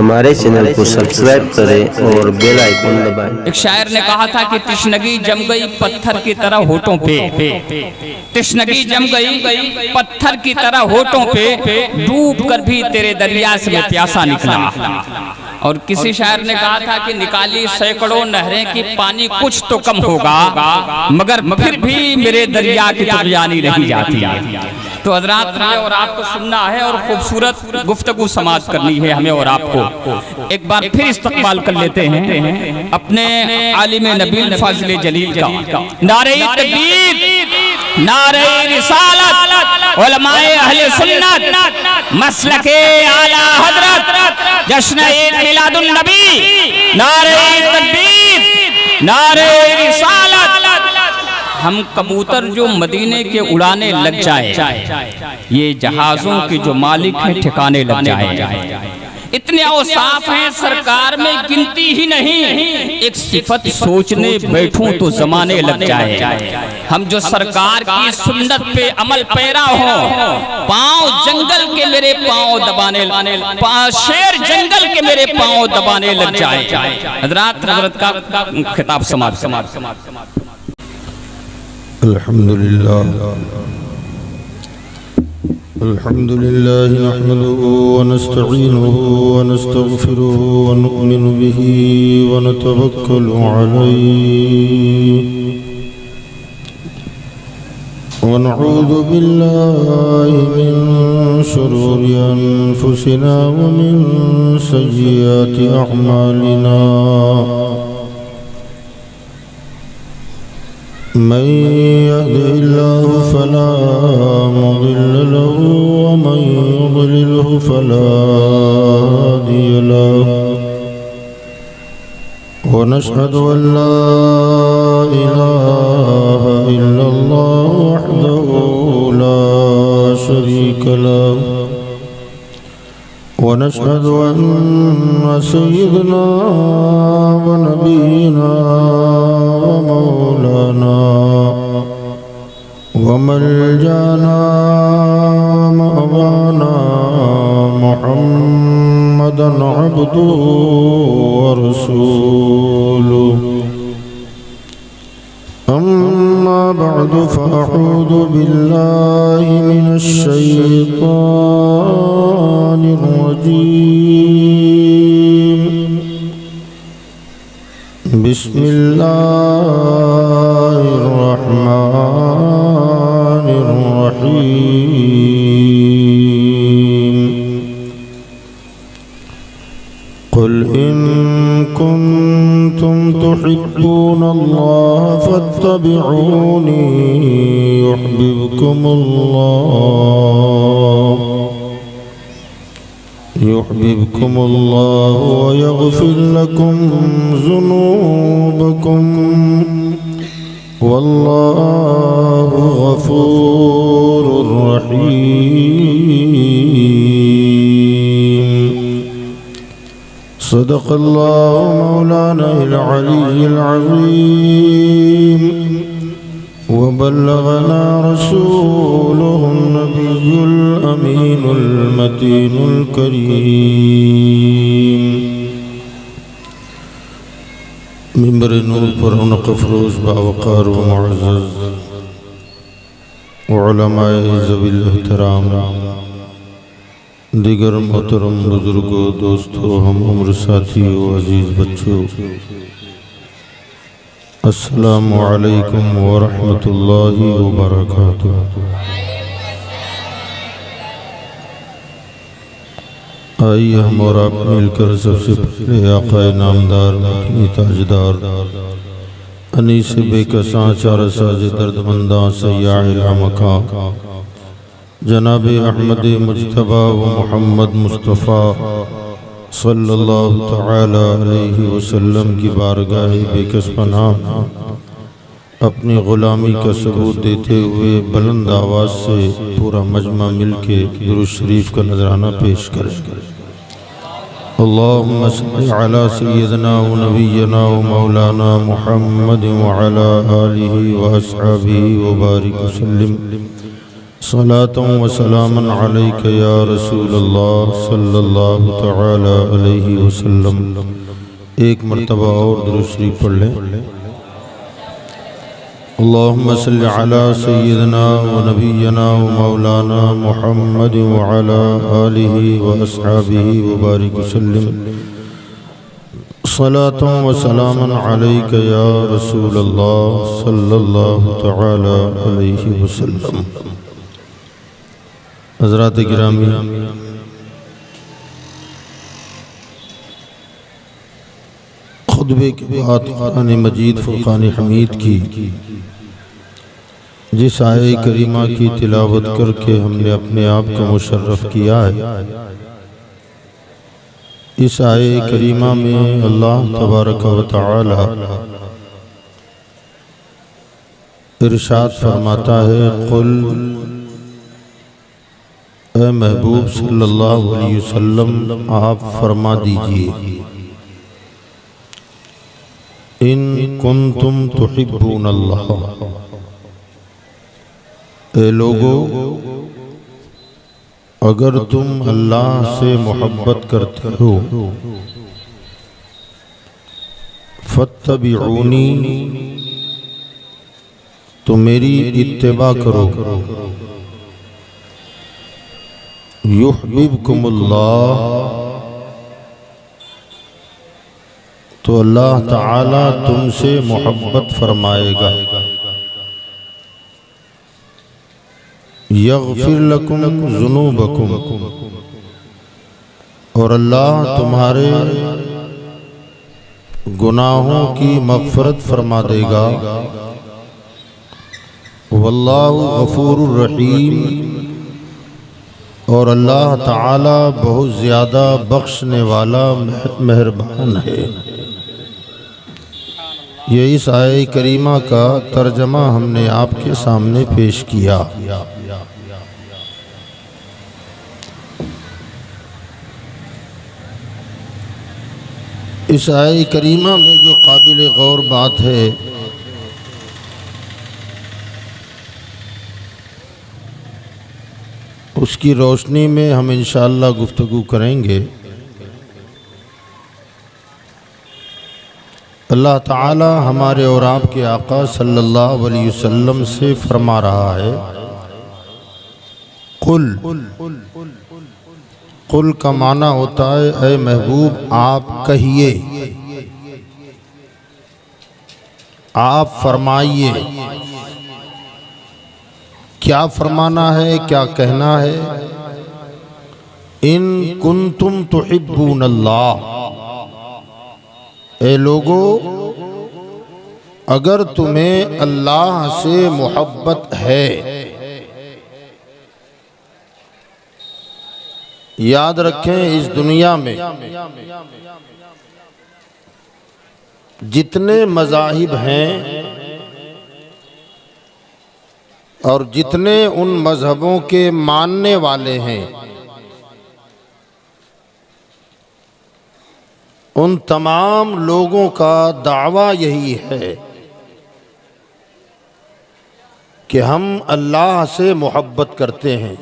हमारे चैनल को सब्सक्राइब करें और बेल आइकन दबाएं। एक शायर ने कहा था कि तृष्णगी जम गई पत्थर की तरह होठों पे, तृष्णगी जम गई पत्थर की तरह होठों पे, डूब कर भी तेरे दरिया से मैं प्यासा निकला। और किसी शायर ने कहा था कि निकाली सैकड़ों नहरें की पानी कुछ तो कम होगा, मगर फिर भी मेरे दरिया की तुगयानी नहीं जाती। तो हजरात हमें और आपको सुनना है और खूबसूरत गुफ्तगू समाज करनी है हमें और आपको। एक बार फिर इस्तकबाल कर लेते हैं अपने आलिम नबील फाजिल जलील का। नारे तकबीर, नारे रिसालत, उलमाए अहले सुन्नत, मसलके आला हजरत, जश्न ईद मिलादुन नबी। नारे तकबीर, नारे रिसालत। हम कबूतर जो मदीने के उड़ाने लग जाए, ये जहाजों के जो मालिक हैं ठिकाने लग जाए। इतने औसाफ हैं सरकार में गिनती ही नहीं, एक सिफत सोचने बैठूं तो जमाने लग जाए। हम जो सरकार की सुन्नत पे अमल पैरा हो, पांव जंगल के मेरे पांव दबाने, शेर जंगल के मेरे पांव दबाने लग जाए। हजरत का खिताब समाज। अल्हम्दुलिल्लाह अल्हम्दुलिल्लाह नहमदुहु व नस्तईनुहु व नस्तगफिरुहु व नु'मिनु बिही व नतवक्कलु अलैहि व नऊज़ु बिल्लाहि मिन शुरूरि अनफुसिना व मिन सय्यिआति अअमालिना। मन यहदिहिल्लाहु फला मुदिल्ल लहु व मन युद्लिल्हु फला हादिय लहु। व नशहदु अन ला इलाहा इल्लल्लाह वहदहु ला शरीक लहु। व नशहदु अन्न सय्यदना व नबीना व मौलाना व मलजाना व मअवाना मुहम्मदन अब्दुहु व रसूलुहु। अम्मा बअदु फअऊज़ु बिल्लाहि मिनश शैतानिर रजीम। बिस्मिल्लाहिर रहमानिर रहीम। कुल इन कुंतुम तुहिब्बूनल्लाह फत्तबिऊनी युहब्बिबकुमुल्लाह व यग़फिर लकुम ज़ुनूबकुम वल्लाहु गफ़ूरुर रहीम। सदक़ल्लाहु मौलानाल अलिय्युल अज़ीम व बल्लगना रसूलुहुन नबियुल अमीनुल मतीनुल करीम। मिंबर नूर पर रौनक अफ़रोज़ बावक़ार व मुअज़्ज़ज़ उलमाए ज़वील एहतराम, दीगर मोहतरम बुजुर्गों, दोस्तों, हम उम्र साथियों, अजीज़ बच्चों, अस्सलामु अलैकुम व रहमतुल्लाहि व बरकातुहू। आइए हम और आप मिलकर सबसे पहले आक़ाए नामदार, मदनी ताजदार, अनीस बेकसां चारसाज़ दर्दमंदां सय्याइल मकां जनाब अहमद मुज्तबा व मोहम्मद मुस्तफ़ा सल्लल्लाहु तआला अलैहि वसल्लम की बारगाह बेकस पनाह अपनी ग़ुलामी का सबूत देते हुए बुलंद आवाज़ से पूरा मजमा मिल के दुरूद शरीफ का नजराना पेश करें। अल्लाहुम्मा सल्लि अला सय्यिदना व नबिय्यना व मौलाना मुहम्मद व अला आलिहि व अस्हाबिहि व बारिक वसल्लिम सलातों व सलामन अलैका या रसूलल्लाह सल्लल्लाहु तआला अलैहि वसल्लम। एक मरतबा और दुरूद शरीफ पढ़ लें। अल्लाहुम्मा सल्लि अला सय्यिदना व नबिय्यना व मौलाना मुहम्मद व अला आलिहि व अस्हाबिहि व बारिक वसल्लम। सलातों व सलामन अलैका या रसूलल्लाह सल्लल्लाहु तआला अलैहि वसल्लम। हज़रात गिरामी, खुतबे के बाद कुरान मजीद फुरकान हमीद की जिस आये करीमा की तिलावत करके हमने अपने आप को मुशर्रफ किया है, इस आये करीमा में अल्लाह तबारक व तआला इरशाद फरमाता है, कुल ए महबूब सल्लल्लाहु अलैहि वसल्लम आप फरमा दीजिए, इन कुंतुम तुहिब्बून अल्लाह, ए लोगो अगर तुम अल्लाह से मोहब्बत करते हो, फत्तबिऊनी तो मेरी इत्तिबा करो, युहब्बिबकुमुल्लाह तो अल्लाह ताला तुमसे मोहब्बत फरमाएगा, यग़फिर लकुम ज़ुनूबकुम और अल्लाह तुम्हारे गुनाहों की मग़फ़िरत फरमा देगा, वल्लाहु गफ़ूरुर रहीम और अल्लाह ताला बहुत ज़्यादा बख्शने वाला मेहरबान है। ये इस आये करीमा का तर्जमा हमने आपके सामने पेश किया। इस आये करीमा में जो काबिल गौर बात है, उसकी रोशनी में हम इंशाअल्लाह गुफ्तगू करेंगे। अल्लाह ताला हमारे और आपके आका सल्लल्लाहु अलैहि वसल्लम से फरमा रहा है, कुल का माना होता है ऐ महबूब आप कहिए, आप फरमाइए। क्या फरमाना है, क्या कहना है? इन कुंतुम तुहिब्बून अल्लाह, ए लोगो अगर तुम्हें अल्लाह से मोहब्बत है, याद रखें इस दुनिया में जितने मज़ाहिब हैं और जितने उन मज़हबों के मानने वाले हैं, उन तमाम लोगों का दावा यही है कि हम अल्लाह से मोहब्बत करते हैं।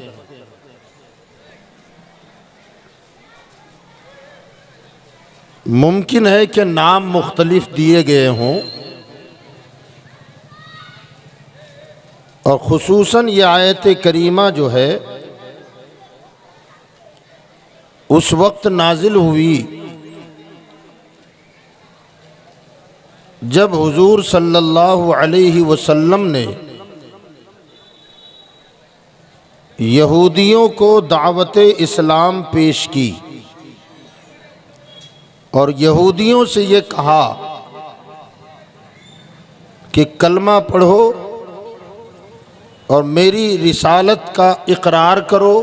मुमकिन है कि नाम मुख्तलिफ दिए गए हों और खुसूसन ये आयत करीमा जो है उस वक्त नाजिल हुई जब हुजूर सल्लल्लाहु अलैहि वसल्लम ने यहूदियों को दावत इस्लाम पेश की और यहूदियों से ये कहा कि कलमा पढ़ो और मेरी रिसालत का इकरार करो,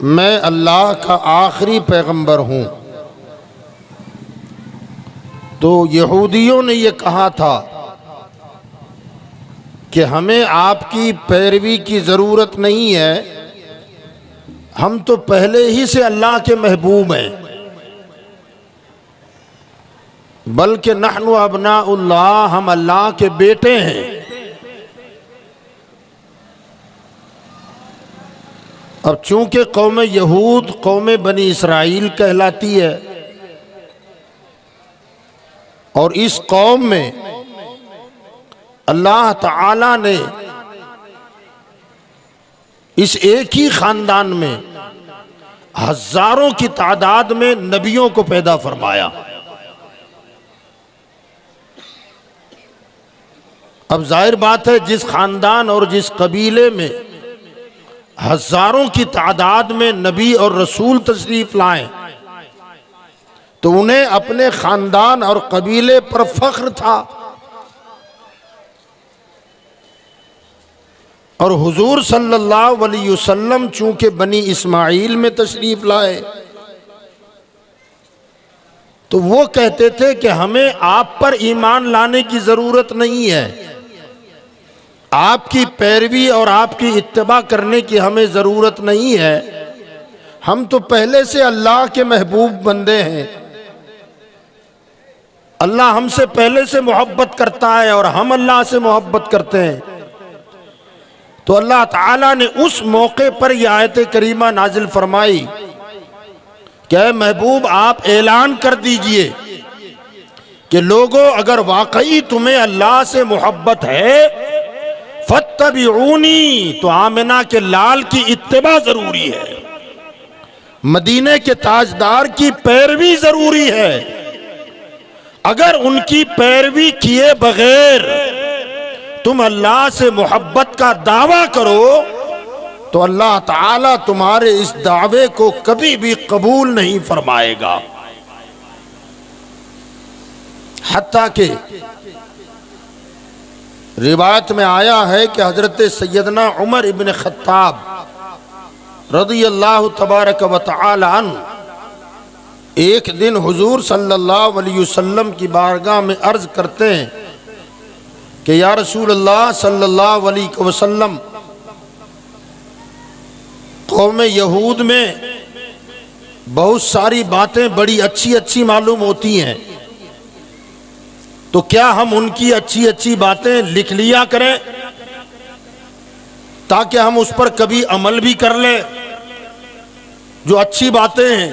मैं अल्लाह का आखिरी पैगंबर हूँ। तो यहूदियों ने ये कहा था कि हमें आपकी पैरवी की ज़रूरत नहीं है, हम तो पहले ही से अल्लाह के महबूब हैं, बल्कि नहनु अबनाउल्लाह, हम अल्लाह के बेटे हैं। अब चूंकि कौम यहूद कौम बनी इसराइल कहलाती है और इस कौम में अल्लाह ताला ने इस एक ही खानदान में हजारों की तादाद में नबियों को पैदा फरमाया। अब जाहिर बात है जिस खानदान और जिस कबीले में हजारों की तादाद में नबी और रसूल तशरीफ लाए तो उन्हें अपने खानदान और कबीले पर फख्र था। और हुजूर सल्लल्लाहु अलैहि वसल्लम चूंकि बनी इस्माइल में तशरीफ लाए तो वो कहते थे कि हमें आप पर ईमान लाने की जरूरत नहीं है, आपकी पैरवी और आपकी इत्तबा करने की हमें ज़रूरत नहीं है, हम तो पहले से अल्लाह के महबूब बंदे हैं, अल्लाह हमसे पहले से मोहब्बत करता है और हम अल्लाह से मोहब्बत करते हैं। तो अल्लाह ताला ने उस मौके पर यह आयत करीमा नाजिल फरमाई कि ऐ महबूब आप ऐलान कर दीजिए कि लोगों अगर वाकई तुम्हें अल्लाह से मोहब्बत है फत्तबिऊनी, तो आमिना के लाल की इत्तिबा जरूरी है, मदीने के ताजदार की पैरवी जरूरी है। अगर उनकी पैरवी किए बगैर तुम अल्लाह से मोहब्बत का दावा करो तो अल्लाह ताला तुम्हारे इस दावे को कभी भी कबूल नहीं फरमाएगा। हत्ता के रिवायत में आया है कि हजरत सैयदना उमर इब्न खत्ताब रज़ियल्लाहु तबारक व तआला अन्हु एक दिन हुजूर सल्लल्लाहु अलैहि वसल्लम की बारगाह में अर्ज करते हैं कि या रसूल अल्लाह सल्लल्लाहु अलैहि वसल्लम, कौम यहूद में बहुत सारी बातें बड़ी अच्छी अच्छी मालूम होती हैं, तो क्या हम उनकी अच्छी अच्छी बातें लिख लिया करें ताकि हम उस पर कभी अमल भी कर लें जो अच्छी बातें हैं।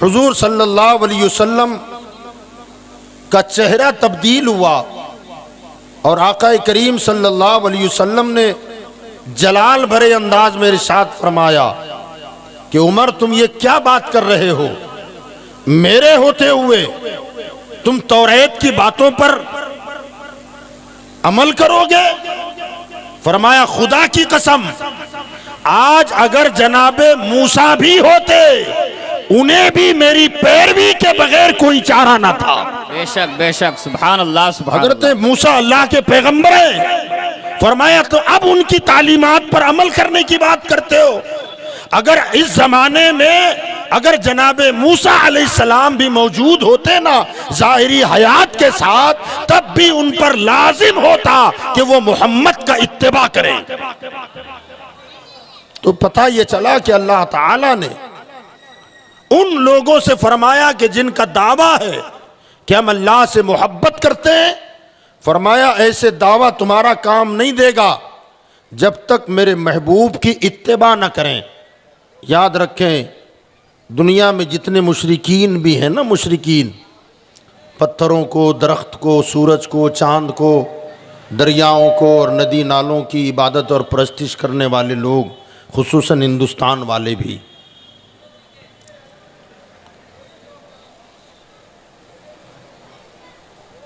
हुजूर सल्लल्लाहु अलैहि वसल्लम का चेहरा तब्दील हुआ और आका करीम सल्लल्लाहु अलैहि वसल्लम ने जलाल भरे अंदाज में इरशाद फरमाया कि उमर तुम ये क्या बात कर रहे हो, मेरे होते हुए तुम तौरात की बातों पर अमल करोगे? फरमाया खुदा की कसम, आज अगर जनाबे मूसा भी होते उन्हें भी मेरी पैरवी के बगैर कोई चारा ना था। बेशक बेशक, सुभान अल्लाह सुभान हजरत मूसा अल्लाह के पैगंबर हैं। फरमाया तो अब उनकी तालीमात पर अमल करने की बात करते हो। अगर इस जमाने में अगर जनाबे मूसा अलैहिस्सलाम भी मौजूद होते ना जाहिरी हयात के साथ, तब भी उन पर लाजिम होता कि वो मोहम्मद का इत्तिबा करें। तो पता ये चला कि अल्लाह ताला ने उन लोगों से फरमाया कि जिनका दावा है कि हम अल्लाह से मोहब्बत करते हैं, फरमाया ऐसे दावा तुम्हारा काम नहीं देगा जब तक मेरे महबूब की इत्तिबा न करें। याद रखें, दुनिया में जितने मुशरिकीन भी हैं ना, मुशरिकीन पत्थरों को, दरख्त को, सूरज को, चांद को, दरियाओं को और नदी नालों की इबादत और परस्तिश करने वाले लोग, खुसूसन हिंदुस्तान वाले भी,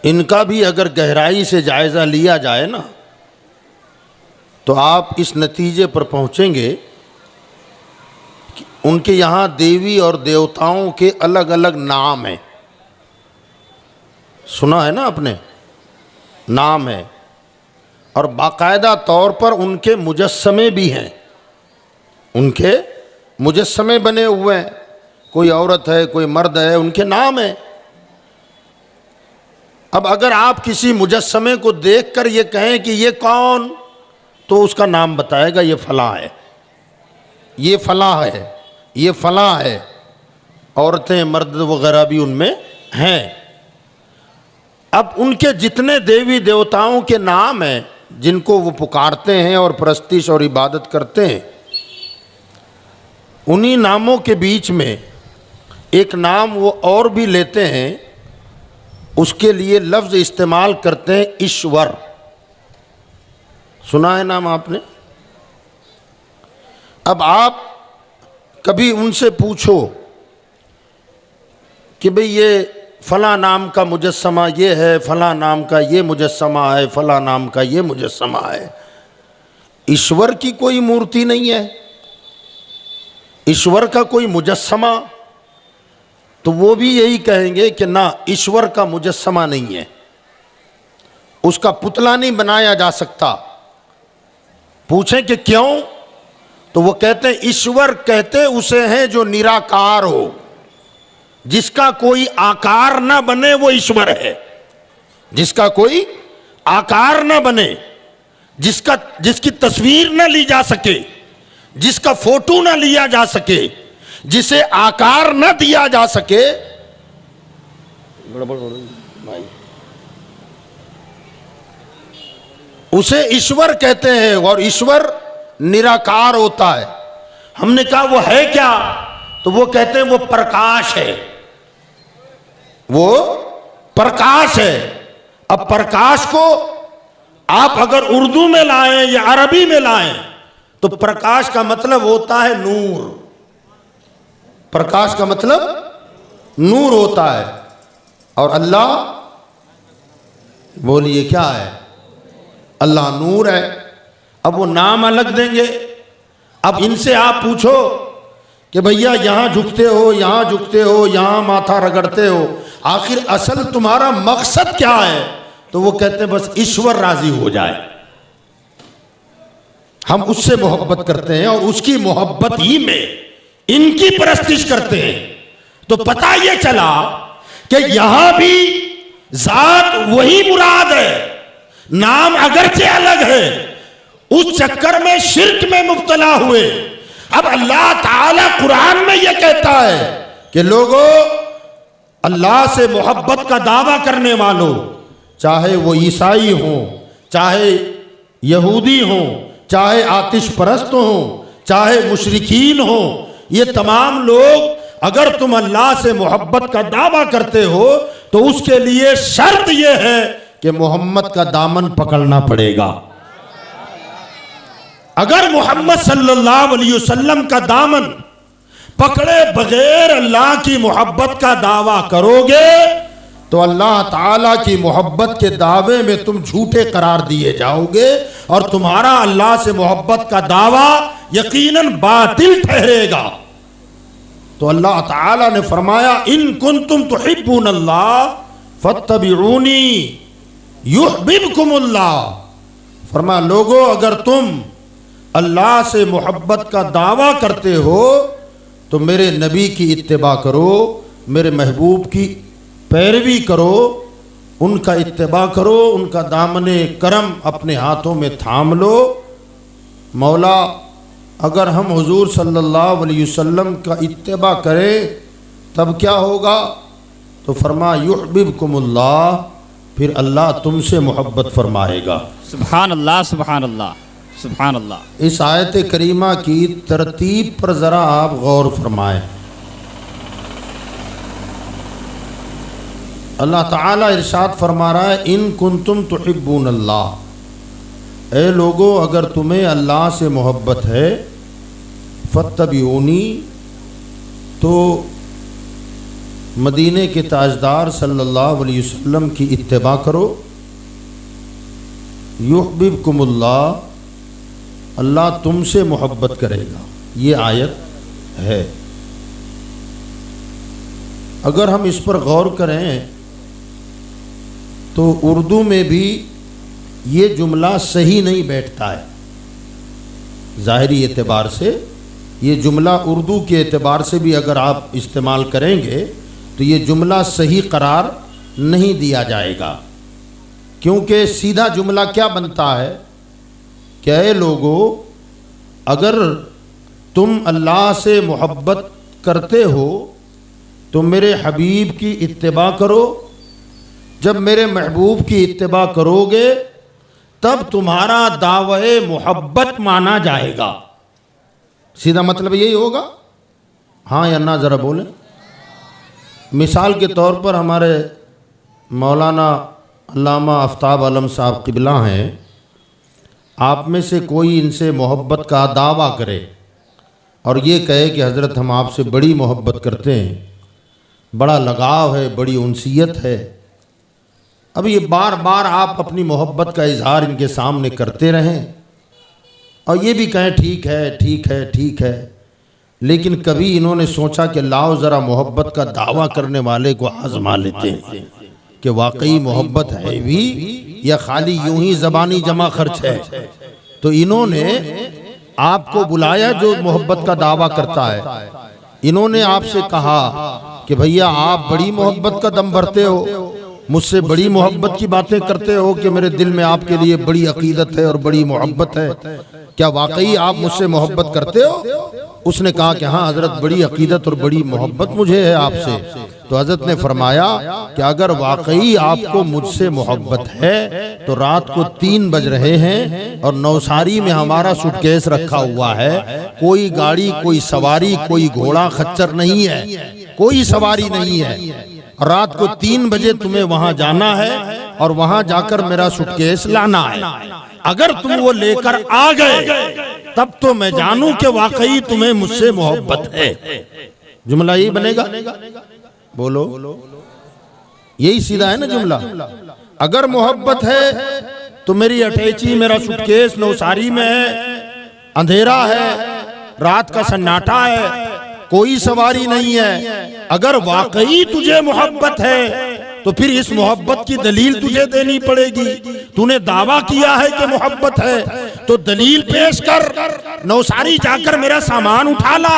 इनका भी अगर गहराई से जायज़ा लिया जाए ना तो आप इस नतीजे पर पहुंचेंगे कि उनके यहाँ देवी और देवताओं के अलग अलग नाम हैं। सुना है ना आपने, नाम है, और बाकायदा तौर पर उनके मुजस्समे भी हैं, उनके मुजस्समे बने हुए हैं, कोई औरत है कोई मर्द है, उनके नाम है। अब अगर आप किसी मुजस्समे को देखकर ये कहें कि ये कौन, तो उसका नाम बताएगा ये फलां है, ये फलां है, ये फलां है। औरतें मर्द वगैरह भी उनमें हैं। अब उनके जितने देवी देवताओं के नाम हैं जिनको वो पुकारते हैं और परस्तिश और इबादत करते हैं, उन्हीं नामों के बीच में एक नाम वो और भी लेते हैं, उसके लिए लफ्ज़ इस्तेमाल करते हैं ईश्वर। सुना है नाम आपने? अब आप कभी उनसे पूछो कि भाई ये फ़लाँ नाम का मुजस्समा ये है, फ़लाँ नाम का ये मुजस्समा है, फ़लाँ नाम का ये मुजस्समा है। ईश्वर की कोई मूर्ति नहीं है, ईश्वर का कोई मुजस्समा, तो वो भी यही कहेंगे कि ना, ईश्वर का मुजस्समा नहीं है, उसका पुतला नहीं बनाया जा सकता। पूछें कि क्यों, तो वो कहते हैं ईश्वर कहते उसे हैं जो निराकार हो, जिसका कोई आकार ना बने वो ईश्वर है। जिसका कोई आकार ना बने, जिसकी तस्वीर ना ली जा सके, जिसका फोटो ना लिया जा सके, जिसे आकार ना दिया जा सके, उसे ईश्वर कहते हैं। और ईश्वर निराकार होता है। हमने कहा वो है क्या, तो वो कहते हैं वो प्रकाश है, वो प्रकाश है। अब प्रकाश को आप अगर उर्दू में लाएं या अरबी में लाएं तो प्रकाश का मतलब होता है नूर। प्रकाश का मतलब नूर होता है। और अल्लाह, बोलिए क्या है? अल्लाह नूर है। अब वो नाम अलग देंगे। अब इनसे आप पूछो कि भैया यहाँ झुकते हो, यहाँ झुकते हो, यहाँ माथा रगड़ते हो, आखिर असल तुम्हारा मकसद क्या है? तो वो कहते हैं बस ईश्वर राजी हो जाए, हम उससे मोहब्बत करते हैं और उसकी मोहब्बत ही में इनकी परस्तिश करते हैं। तो पता ये चला कि यहां भी जात वही मुराद है, नाम अगरचे अलग है। उस चक्कर में शिर्क में मुब्तला हुए। अब अल्लाह ताला कुरान में यह कहता है कि लोगों, अल्लाह से मोहब्बत का दावा करने वालों, चाहे वो ईसाई हों, चाहे यहूदी हों, चाहे आतिश परस्त हों, चाहे मुशरिकीन हों, ये तमाम लोग, अगर तुम अल्लाह से मोहब्बत का दावा करते हो तो उसके लिए शर्त यह है कि मोहम्मद का दामन पकड़ना पड़ेगा। अगर मोहम्मद सल्लल्लाहु अलैहि वसल्लम का दामन पकड़े बगैर अल्लाह की मोहब्बत का दावा करोगे तो अल्लाह ताला की मोहब्बत के दावे में तुम झूठे करार दिए जाओगे और तुम्हारा अल्लाह से मोहब्बत का दावा यकीनन बातिल ठहरेगा। तो अल्लाह ताला ने फरमाया, इन कुंतुम तुहिब्बून अल्लाह फत्तबिऊनी युहब्बिबकुमुल्लाह। फरमाया, लोगों, अगर तुम अल्लाह से मोहब्बत का दावा करते हो तो मेरे नबी की इत्तिबा करो, मेरे महबूब की पैरवी करो, उनका इत्तिबा करो, उनका दामने करम अपने हाथों में थाम लो। मौला, अगर हम हुजूर सल्लल्लाहु अलैहि वसल्लम का इत्तिबा करें तब क्या होगा? तो फरमा युहब्बिबकुमुल्लाह, फिर अल्लाह तुमसे मोहब्बत फरमाएगा। सुभान अल्लाह, सुभान अल्लाह, सुभान अल्लाह। इस आयत करीमा की तरतीब पर ज़रा आप गौर फरमाएं। अल्लाह ताला इरशाद फरमा रहा है, इन कुंतुम तुहिब्बून अल्लाह, ए लोगो, अगर तुम्हें अल्लाह से मोहब्बत है, फत्तबिऊनी, तो मदीने के ताजदार सल्लल्लाहु अलैहि वसल्लम की इत्तिबा करो। युहब्बिबकुमुल्लाह, अल्लाह तुमसे मोहब्बत करेगा। ये आयत है। अगर हम इस पर गौर करें तो उर्दू में भी ये जुमला सही नहीं बैठता है। ज़ाहिरी एतबार से ये जुमला उर्दू के एतबार से भी अगर आप इस्तेमाल करेंगे तो ये जुमला सही करार नहीं दिया जाएगा, क्योंकि सीधा जुमला क्या बनता है? क्या है लोगों, अगर तुम अल्लाह से मोहब्बत करते हो तो मेरे हबीब की इत्तिबा करो। जब मेरे महबूब की इत्तिबा करोगे तब तुम्हारा दावे मोहब्बत माना जाएगा। सीधा मतलब यही होगा। हाँ या ना ज़रा बोलें। मिसाल के तौर पर हमारे मौलाना अल्लामा आफ्ताब आलम साहब क़िबला हैं, आप में से कोई इनसे मोहब्बत का दावा करे और ये कहे कि हज़रत हम आपसे बड़ी मोहब्बत करते हैं, बड़ा लगाव है, बड़ी उनसियत है। अब ये बार बार आप अपनी मोहब्बत का इजहार इनके सामने करते रहें और ये भी कहें ठीक है ठीक है ठीक है, लेकिन कभी इन्होंने सोचा कि लाओ ज़रा मोहब्बत का दावा करने वाले को आजमा लेते हैं कि वाकई मोहब्बत है भी या खाली यूं ही ज़बानी जमा खर्च है। तो इन्होंने आपको बुलाया जो मोहब्बत का दावा करता है, इन्होंने आपसे कहा कि भैया आप बड़ी मोहब्बत का दम भरते हो, मुझसे बड़ी मोहब्बत की बातें करते हो कि मेरे दिल में आपके लिए बड़ी अकीदत है और बड़ी मोहब्बत है, क्या वाकई आप मुझसे मोहब्बत करते हो? उसने कहा कि हाँ हज़रत, बड़ी अकीदत और बड़ी मोहब्बत मुझे है आपसे। तो हज़रत ने फरमाया कि अगर वाकई आपको मुझसे मोहब्बत है तो रात को 3 बज रहे हैं और नौसारी में हमारा सूटकेस रखा हुआ है, कोई गाड़ी, कोई सवारी, कोई घोड़ा खच्चर नहीं है, कोई सवारी नहीं है, रात को 3 बजे तुम्हें वहां जाना है और वहां जाकर मेरा सूटकेस लाना है। अगर तुम वो लेकर आ गए तब तो मैं जानूं कि वाकई तुम्हें मुझसे मोहब्बत है। जुमला यही बनेगा, बोलो, यही सीधा है ना जुमला। अगर मोहब्बत है तो मेरी अटैची, मेरा सूटकेस नौसारी में है, अंधेरा है, रात का सन्नाटा है, कोई सवारी नहीं है। अगर वाकई तुझे मोहब्बत है तो फिर इस मोहब्बत की दलील तुझे देनी पड़ेगी। तूने दावा किया है कि मोहब्बत है तो दलील पेश कर, नौसारी जाकर मेरा सामान उठा ला।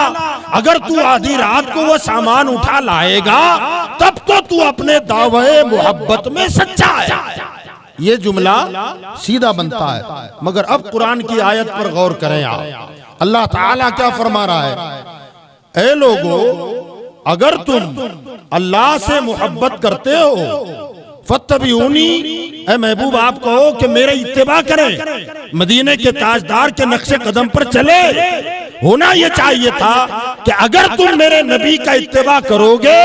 अगर तू आधी रात को वो सामान उठा लाएगा तब तो तू अपने दावे मोहब्बत में सच्चा है। ये जुमला सीधा बनता है। मगर अब कुरान की आयत पर गौर करें आप, अल्लाह ताला क्या फरमा रहा है? ऐ लोगो, अगर तुम अल्लाह से मोहब्बत करते हो फत्तबिऊनी, ऐ महबूब आप कहो कि मेरे इत्तिबा करें, मदीने के ताजदार के नक्शे कदम पर चले। होना यह चाहिए था कि अगर तुम मेरे नबी का इत्तिबा करोगे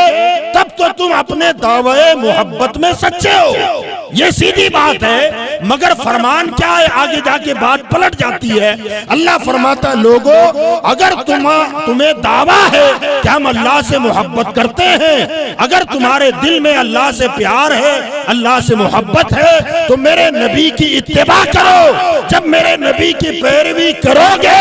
तब तो तुम अपने दावे मोहब्बत में सच्चे हो। ये सीधी बात है। मगर फरमान क्या है? आगे जाके बात पलट जाती है। अल्लाह फरमाता है लोगों, अगर तुम्हें दावा है कि हम अल्लाह से मोहब्बत करते हैं, अगर तुम्हारे दिल में अल्लाह से प्यार है, अल्लाह से मोहब्बत है, तो मेरे नबी की इत्तिबा करो। जब मेरे नबी की पैरवी करोगे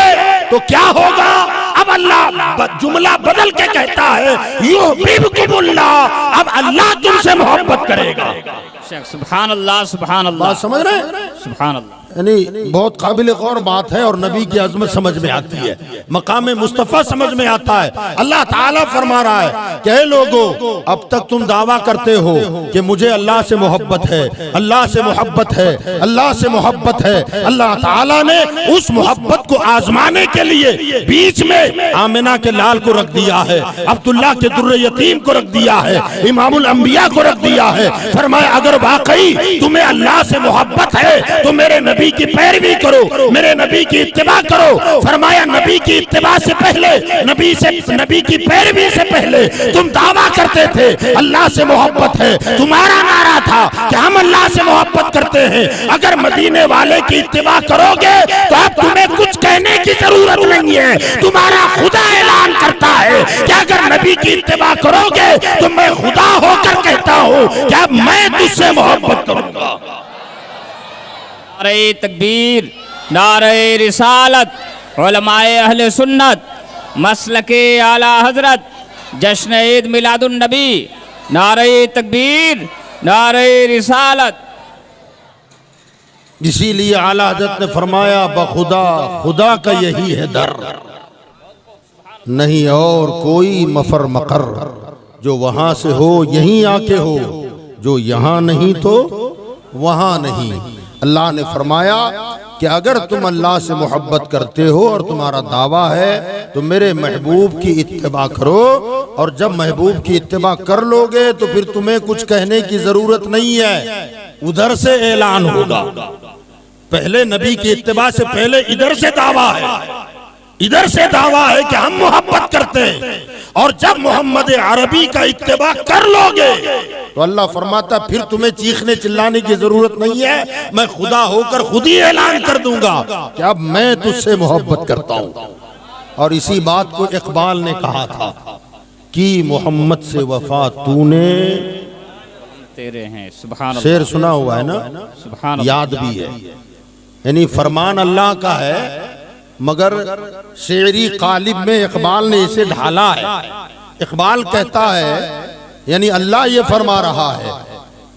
तो क्या होगा? अब अल्लाह जुमला बदल के कहता है युहिब्बुकुमुल्लाह, अब अल्लाह तुमसे मोहब्बत करेगा। सुभान अल्लाह, सुभान अल्लाह, समझ रहे हैं? सुभान अल्लाह। यानी बहुत काबिल गौर बात है और नबी की अजमत समझ में आती है, मकाम मुस्तफ़ा समझ में आता है। अल्लाह ताला फरमा रहा है कि हे लोगों, अब तक तुम दावा करते हो कि मुझे अल्लाह से मोहब्बत है, अल्लाह से मोहब्बत है, अल्लाह से मोहब्बत है। अल्लाह ताला ने उस मोहब्बत को आजमाने के लिए बीच में आमिना के लाल को रख दिया है, अब्दुल्लाह के दुर्रे यतीम को रख दिया है, इमामुल अंबिया को रख दिया है। फरमाया अगर वाकई तुम्हें अल्लाह से मोहब्बत है तो मेरे नबी की पैरवी करो, मेरे नबी की इत्तिबा करो। फरमाया नबी की इत्तिबा से पहले, नबी की पैरवी से पहले तुम दावा करते थे अल्लाह से मोहब्बत है। तुम्हारा नारा था कि हम अल्लाह से मोहब्बत करते हैं। अगर मदीने वाले की इत्तिबा करोगे तो अब तुम्हें कुछ कहने की जरूरत नहीं है। तुम्हारा खुदा ऐलान करता है कि अगर नबी की इत्तिबा करोगे तो मैं खुदा होकर कहता हूँ कि अब मैं तुझसे मोहब्बत करूंगा। नारे तकबीर, नारे रिसालत, उलमाए अहले सुन्नत, मसलके आला हजरत, जश्न ईद मिलादुन नबी, नारे तकबीर, नारे रिसालत। इसीलिए आला हजरत ने फरमाया बखुदा, खुदा का यही है दर, नहीं और कोई मफर मकर। जो वहां से हो यहीं आके हो, जो यहाँ नहीं तो वहां नहीं। अल्लाह ने फरमाया कि अगर तुम अल्लाह से मोहब्बत करते हो और तुम्हारा दावा है तो मेरे महबूब की इत्तिबा करो, और जब महबूब की इत्तिबा कर लोगे तो फिर तुम्हें कुछ कहने की जरूरत नहीं है। उधर से ऐलान होगा, पहले नबी की इत्तिबा से पहले इधर से दावा है, इधर से दावा है कि हम मोहब्बत करते हैं, और जब मोहम्मद अरबी का इत्तिबा कर लोगे तो अल्लाह फरमाता फिर तुम्हें चीखने चिल्लाने की जरूरत नहीं है, मैं खुदा होकर खुद ही ऐलान कर दूंगा कि अब मैं तुझसे मोहब्बत करता हूं। और इसी बात को इकबाल ने कहा था कि मोहम्मद से वफा तूने तेरे हैं। सुभान अल्लाह। शेर सुना हुआ है ना, सुभान याद भी है। यानी फरमान अल्लाह का है, मगर शेरी कालिब में इकबाल ने इसे ढाला है। इकबाल कहता है, यानी अल्लाह ये फरमा रहा है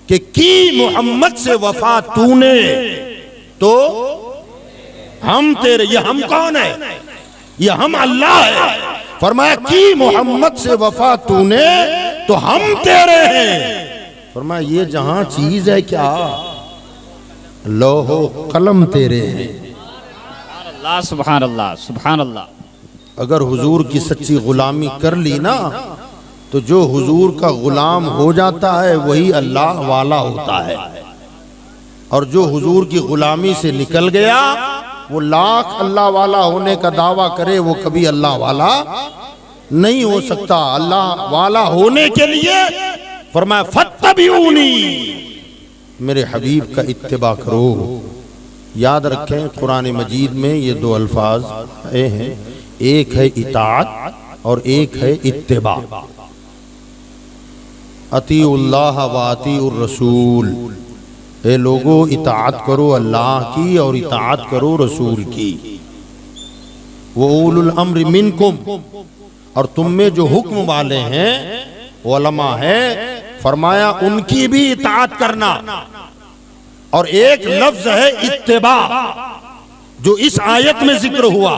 कि की मोहम्मद से वफा तूने तो हम तेरे। ये हम कौन है? ये हम अल्लाह है। फरमाया की मोहम्मद से वफा तूने तो हम तेरे हैं। फरमाया ये जहां चीज है क्या, लोहो कलम तेरे हैं। अल्लाह, सुभान अल्लाह, सुभान अल्लाह। अगर हुजूर की सच्ची गुलामी कर ली ना, तो जो हुजूर का गुलाम हो जाता है वही अल्लाह वाला होता है, और जो हुजूर की गुलामी से निकल गया वो लाख अल्लाह वाला होने का दावा करे, वो कभी अल्लाह वाला नहीं हो सकता। अल्लाह वाला होने के लिए फरमाया फत्तबिऊनी, मेरे हबीब का इत्तिबा करो। याद रखें, कुरान मजीद में ये दो अल्फाज आए हैं, एक है इताअत और एक है इत्तिबा। अतीउल्लाह व अतीउर रसूल, ए लोगो इताअत करो अल्लाह की और इताअत करो रसूल की। वो उलुल अम्र मिनकुम, और तुम में जो हुक्म वाले हैं उलमा है, फरमाया उनकी भी इताअत करना। और एक लफ्ज है इत्तिबा जो इस आयत में जिक्र हुआ,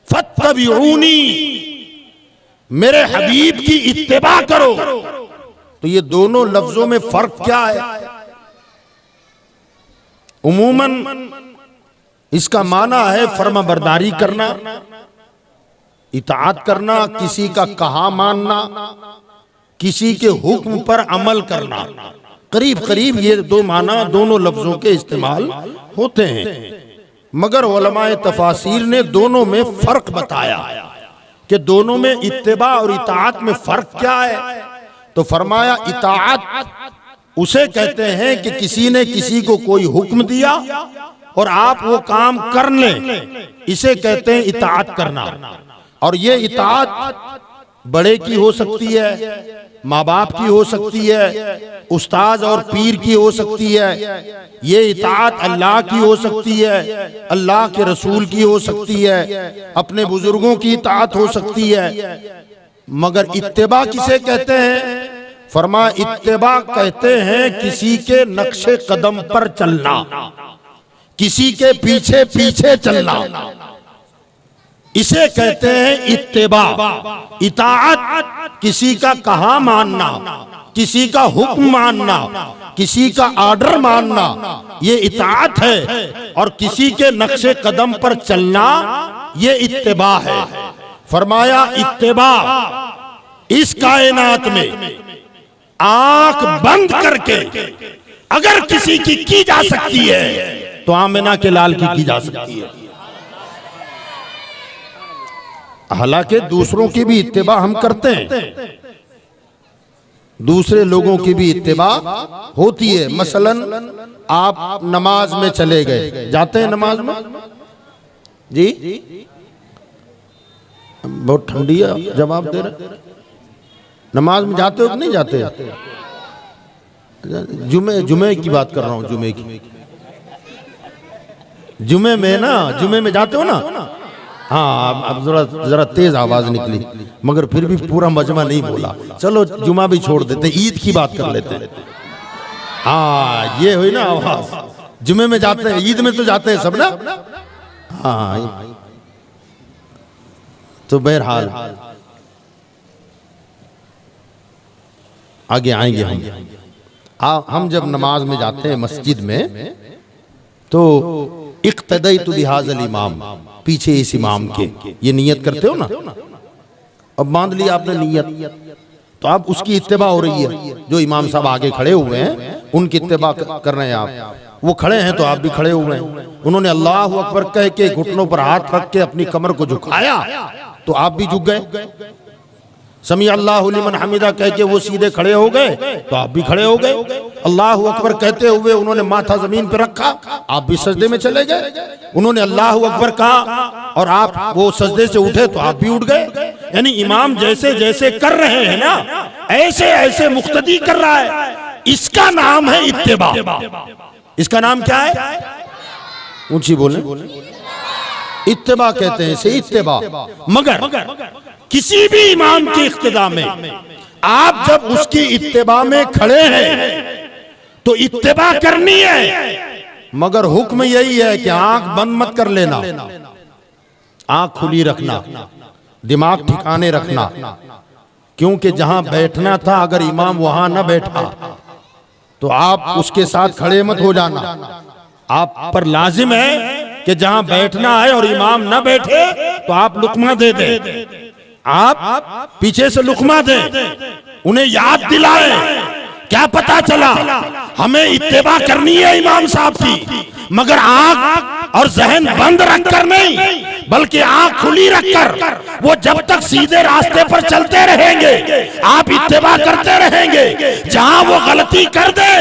फत्तबिऊनी, मेरे हबीब की इत्तिबा करो। तो ये दोनों लफ्जों में फर्क क्या है? उमूमन इसका माना है फर्मा बरदारी करना, इताअत करना, किसी का कहा मानना, किसी के हुक्म पर अमल करना। करीब करीब ये दो माना दोनों लफ्जों के इस्तेमाल होते हैं, मगर उलमाए तफासीर ने दोनों में फर्क बताया कि दोनों में इत्तिबा और इताअत में फर्क क्या है। तो फरमाया इताअत उसे कहते हैं कि किसी ने किसी को कोई हुक्म दिया और आप वो काम कर लें, इसे कहते हैं इताअत करना। और ये इताअत बड़े की हो सकती है, माँ बाप की हो सकती है, उस्ताद और पीर की हो सकती है। ये इताअत अल्लाह की हो सकती है, अल्लाह के रसूल की हो सकती है, अपने बुजुर्गों की इताअत हो सकती है। मगर इत्तिबा किसे कहते हैं? फरमा इत्तिबा कहते हैं किसी के नक्शे कदम पर चलना, किसी के पीछे पीछे चलना, इसे कहते हैं इत्तिबा। इताअत किसी का कहा मानना, किसी का हुक्म मानना, किसी का आर्डर मानना, ये इताअत है। और किसी के नक्शे कदम पर चलना ये इत्तिबा है। फरमाया इत्तिबा इस कायनात में आंख बंद करके अगर किसी की जा सकती है तो आमिना के लाल की जा सकती है। हालांकि दूसरों की भी इत्तिबा हम करते हैं, दूसरे लोगों की भी इत्तिबा होती है। मसलन आप नमाज में चले गए, जाते हैं नमाज में जी? बहुत ठंडी है जवाब दे रहे। नमाज में जाते हो कि नहीं जाते? जुमे की बात कर रहा हूं, जुमे की। जुमे में ना, जुमे में जाते हो ना? हाँ, अब जरा तेज आवाज निकली, मगर फिर भी पूरा मजमा नहीं बोला। चलो जुमा भी छोड़ देते, ईद की बात कर लेते हैं। हाँ, ये हुई ना आवाज। जुमे में जाते हैं, ईद में तो जाते हैं सब ना। हाँ, तो बहरहाल आगे आएंगे हम जब नमाज में जाते हैं मस्जिद में, तो इक्तदईतु बिहाज़ल इमाम, पीछे इस इमाम के, ये नियत करते हो ना। अब बांध लिया आपने नियत, तो आप उसकी इत्तिबा हो रही है। जो इमाम साहब आगे खड़े हुए हैं उनकी इत्तिबा कर रहे हैं आप। वो खड़े हैं तो आप भी खड़े हुए हैं। उन्होंने अल्लाह अकबर कह के घुटनों पर हाथ रख के अपनी कमर को झुकाया तो आप भी झुक गए। समी अल्लाहु लिमन हमीदा कह के वो सीधे खड़े हो गए तो आप भी खड़े हो गए। अल्लाह अकबर कहते हुए उन्होंने माथा जमीन पर रखा, आप भी सजदे में चले गए। उन्होंने अल्लाह अकबर कहा और आप वो सजदे से उठे तो आप भी उठ गए। यानी इमाम जैसे जैसे कर रहे हैं ना, ऐसे ऐसे मुक्तदी कर रहा है। इसका नाम है इत्तिबा। इसका नाम क्या है? ऊंची बोले। इत्तिबा कहते हैं इसे, इत्तिबा। मगर किसी भी इमाम की इक्तिदा में आप जब उसकी इत्तिबा में खड़े हैं तो इत्तिबा करनी है, मगर हुक्म यही है कि आंख बंद मत कर लेना, आंख खुली रखना, दिमाग ठिकाने रखना। क्योंकि जहां बैठना था अगर इमाम वहां न बैठा तो आप उसके साथ खड़े मत हो जाना। आप पर लाजिम है कि जहां बैठना है और इमाम न बैठे तो आप लुकमा दे दें, आप पीछे से लुकमा दें, उन्हें याद दिलाएं। क्या पता चला हमें इत्तिबा करनी है इमाम साहब की, मगर आंख और जहन बंद रखकर नहीं, बल्कि आंख खुली रखकर। वो जब तक सीधे रास्ते पर चलते रहेंगे आप इत्तिबा करते रहेंगे। जहां वो गलती कर दे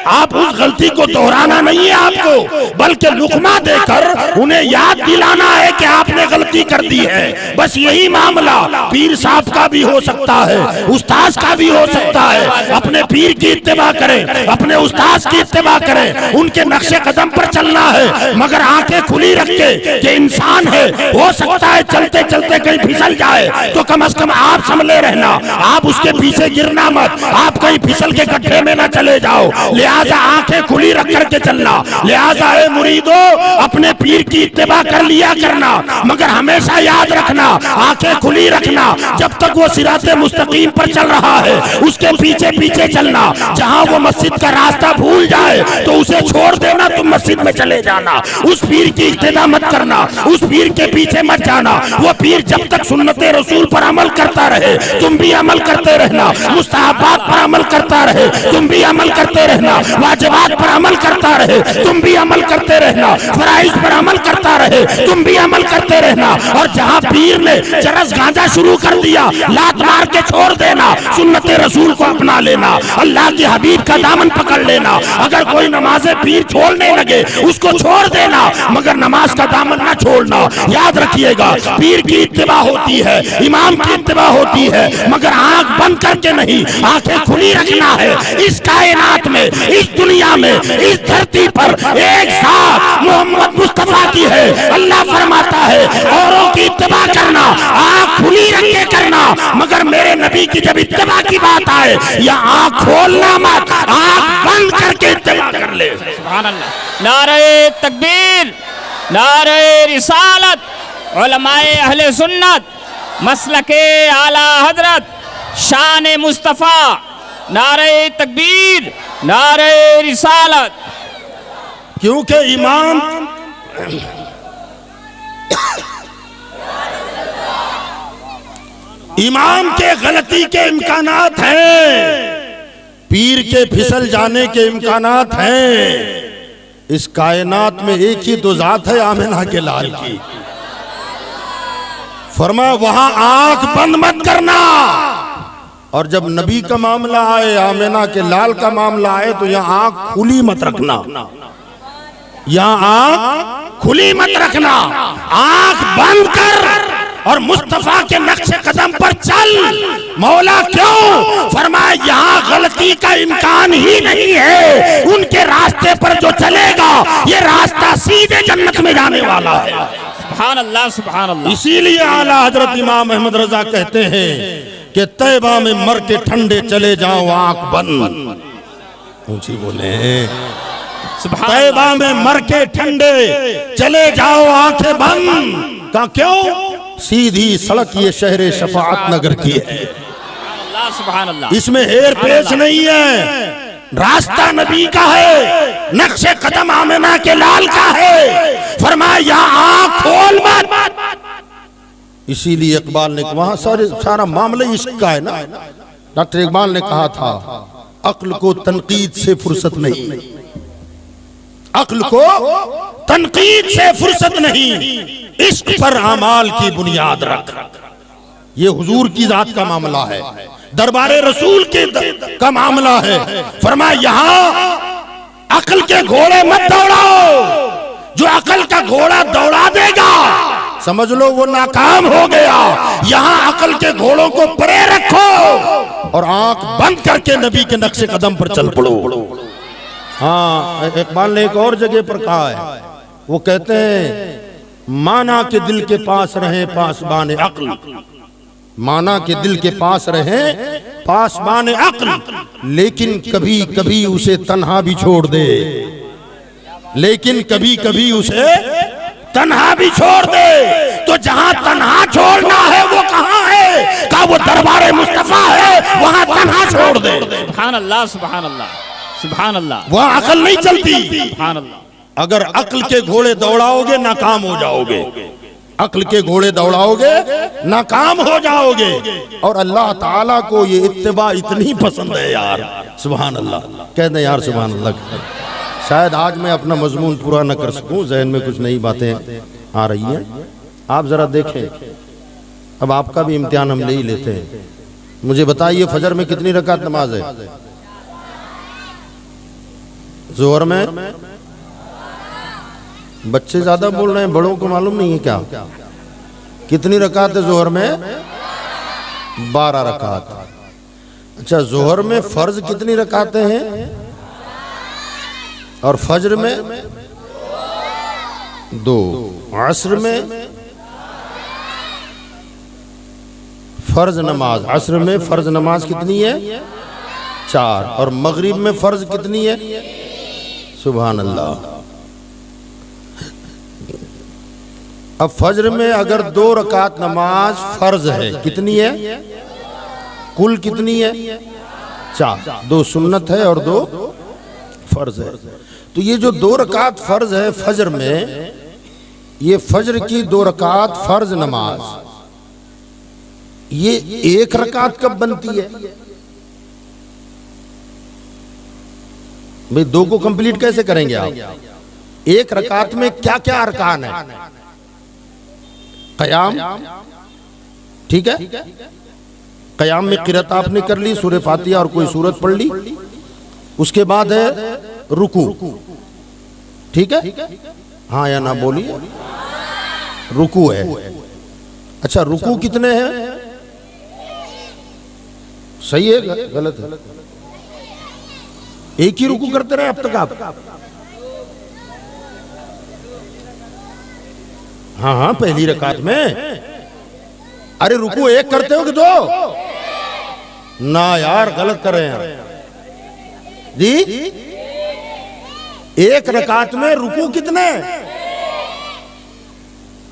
आप उस गलती को दोहराना नहीं है आपको, बल्कि लुकमा देकर उन्हें याद दिलाना है कि आपने गलती कर दी है। बस यही मामला पीर साहब का भी हो सकता है, उस्ताद का भी हो सकता है। अपने पीर की इत्तिबा करें, अपने उस्ताद की इत्तिबा करें, उनके नक्शे कदम पर चलना है, मगर आंखें खुली रख के कि इंसान है, हो सकता है चलते चलते कहीं फिसल जाए तो कम से कम आप संभले रहना, आप उसके पीछे गिरना मत, आप कहीं फिसल के गड्ढे में ना चले जाओ। लिहाजा आंखें खुली रख करके चलना। लिहाजा ए मुरीदो अपने पीर की इत्तिबा कर लिया करना, मगर हमेशा याद रखना, आंखें खुली रखना। जब तक वो सिराते मुस्तकीम पर चल रहा है उसके पीछे पीछे चलना। जहां वो मस्जिद का रास्ता भूल जाए तो उसे छोड़ देना, तुम मस्जिद में चले जाना। उस पीर की इक्तिदा मत करना, उस पीर के पीछे मत जाना। वो पीर जब तक सुन्नते रसूल पर अमल करता रहे तुम भी अमल करते रहना, मुस्तहबात पर अमल करता रहे तुम भी अमल करते रहना, वाजिबात पर अमल करता रहे तुम भी अमल करते रहना, फराइज पर अमल करता रहे तुम भी अमल करते रहना। और जहां पीर ने चरस गांजा शुरू कर दिया लात मार के छोड़ देना, सुन्नते रसूल को अपना लेना, अल्लाह के हबीब का दामन पकड़ लेना। अगर कोई नमाज़े पीर छोड़ने लगे उसको छोड़ देना, मगर नमाज का दामन ना छोड़ना। याद रखिएगा पीर की इत्तिबा होती है, इमाम की इत्तिबा होती है, मगर आंख बंद करके नहीं, आंखें खुली रखना है। इस कायनात में, इस दुनिया में, इस धरती पर एक साथ मोहम्मद मुस्तफा की है। अल्लाह फरमाता है औरों की इत्तिबा करना, आंख खुली रख के करना, मगर मेरे नबी की जब इत्तिबा की बात आए या आंख खोलना मत, आंख बंद करके इत्तिबा कर ले। सुभान अल्लाह। नारे तकबीर, नारे रिसालत, उलमाए अहले सुन्नत, मसलके आला हजरत, शान मुस्तफा। नारे तकबीर, नारे रिसालत। क्योंकि इमाम के गलती के इम्कानात हैं, पीर के फिसल जाने के इम्कानात हैं। इस कायनात में एक ही तो जात है आमिना के लाल की। फरमाया वहां आंख बंद मत करना, और जब नबी का मामला आए, आमिना के लाल का मामला आए तो यहाँ आंख खुली मत रखना, यहाँ आंख खुली मत रखना, आंख बंद कर और मुस्तफा के नक्शे कदम पर चल। मौला क्यों? फरमाया यहाँ गलती का इम्कान ही नहीं है, उनके रास्ते पर जो चलेगा ये रास्ता सीधे जन्नत में जाने वाला है। सुभान अल्लाह, सुभान अल्लाह। इसीलिए आला हजरत इमाम अहमद रजा कहते हैं कि तैबा में मर के ठंडे चले जाओ आंख बंद। ऊंची बोले। तैबा में मर के ठंडे चले जाओ आंखें बंद। का क्यों? सीधी सड़क ये शहर शफाअत नगर की है, सुभान अल्लाह। इसमें हेर पेश नहीं है, रास्ता नबी का है, नक्शे कदम आमिना के लाल का है। फरमाया यहाँ आंख खोल मत। इसीलिए इकबाल ने वहां सारा मामला इश्क का है ना। डॉक्टर इकबाल ने कहा था अक्ल को तनकीद से फुर्सत नहीं, अक्ल को तनकीद से फुर्सत नहीं, इश्क पर अमाल की बुनियाद रख। ये हुजूर की जात का मामला है, दरबारे रसूल का मामला है। फरमाया यहां अक्ल के घोड़े मत दौड़ाओ, जो अक्ल का घोड़ा दौड़ा देगा समझ लो वो नाकाम हो गया। यहां अक्ल के घोड़ों को परे रखो और आंख बंद करके नबी के नक्शे कदम पर चल पड़ो। हाँ, इकबाल ने एक और जगह पर कहा है, वो कहते हैं माना के दिल के पास रहे पासबान अक्ल, माना के दिल के पास रहे पासबान अक्ल, लेकिन कभी कभी उसे तन्हा भी छोड़ दे, लेकिन कभी कभी उसे तन्हा भी छोड़ दे। तो जहां तन्हा छोड़ना है वो कहां है? का वो दरबारे मुस्तफा है, वहां तन्हा छोड़ दे। सुभान अल्लाह, सुभान अल्लाह, सुभान अल्लाह। वहां अकल नहीं चलती। सुभान अल्लाह। अगर अक्ल के घोड़े दौड़ाओगे नाकाम हो जाओगे, अक्ल के घोड़े दौड़ाओगे नाकाम हो जाओगे। और अल्लाह ताला को ये इत्तिबा इतनी पसंद है यार, सुभान अल्लाह। कह दें यार सुभान अल्लाह। शायद आज मैं अपना मजमून पूरा न कर सकूं, जहन में कुछ नई बातें आ रही हैं। आप जरा देखें, अब आपका भी इम्तिहान हम ले ही लेते हैं। मुझे बताइए फजर में कितनी रकात नमाज है? जोहर में? बच्चे ज्यादा बोल रहे हैं, बड़ों को मालूम नहीं है क्या? कितनी रकात है जोहर में? 12 रकात। अच्छा, जोहर में फर्ज कितनी रकातें हैं और फज्र में 2, असर में फर्ज नमाज, असर में फर्ज नमाज कितनी है? 4। और मगरिब में फर्ज कितनी है? सुभान अल्लाह। अब फज्र में अगर 2 रकात नमाज फर्ज है, कितनी है? कुल कितनी है? 4। 2 सुन्नत है और 2 फर्ज है। तो ये जो 2 रकात फर्ज है फज्र में, ये फज्र की 2 रकात फर्ज नमाज, ये 1 रकात कब बनती है? भाई 2 को कंप्लीट कैसे करेंगे आप? 1 रकात में क्या क्या अरकान है? क़याम, ठीक है, क़याम में क़िरात आपने कर ली, सूरह फातिहा और कोई सूरत पढ़ ली। उसके बाद है रुकू, ठीक है, हाँ या ना बोलिए, रुकू है। अच्छा, रुकू कितने हैं? सही है गलत है? एक ही रुकू करते रहे अब तक आप? हाँ हाँ, पहली रकात में। अरे रुकू 1 करते हो कि 2? ना यार, गलत कर रहे हैं जी। 1 रकात में रुकू कितने?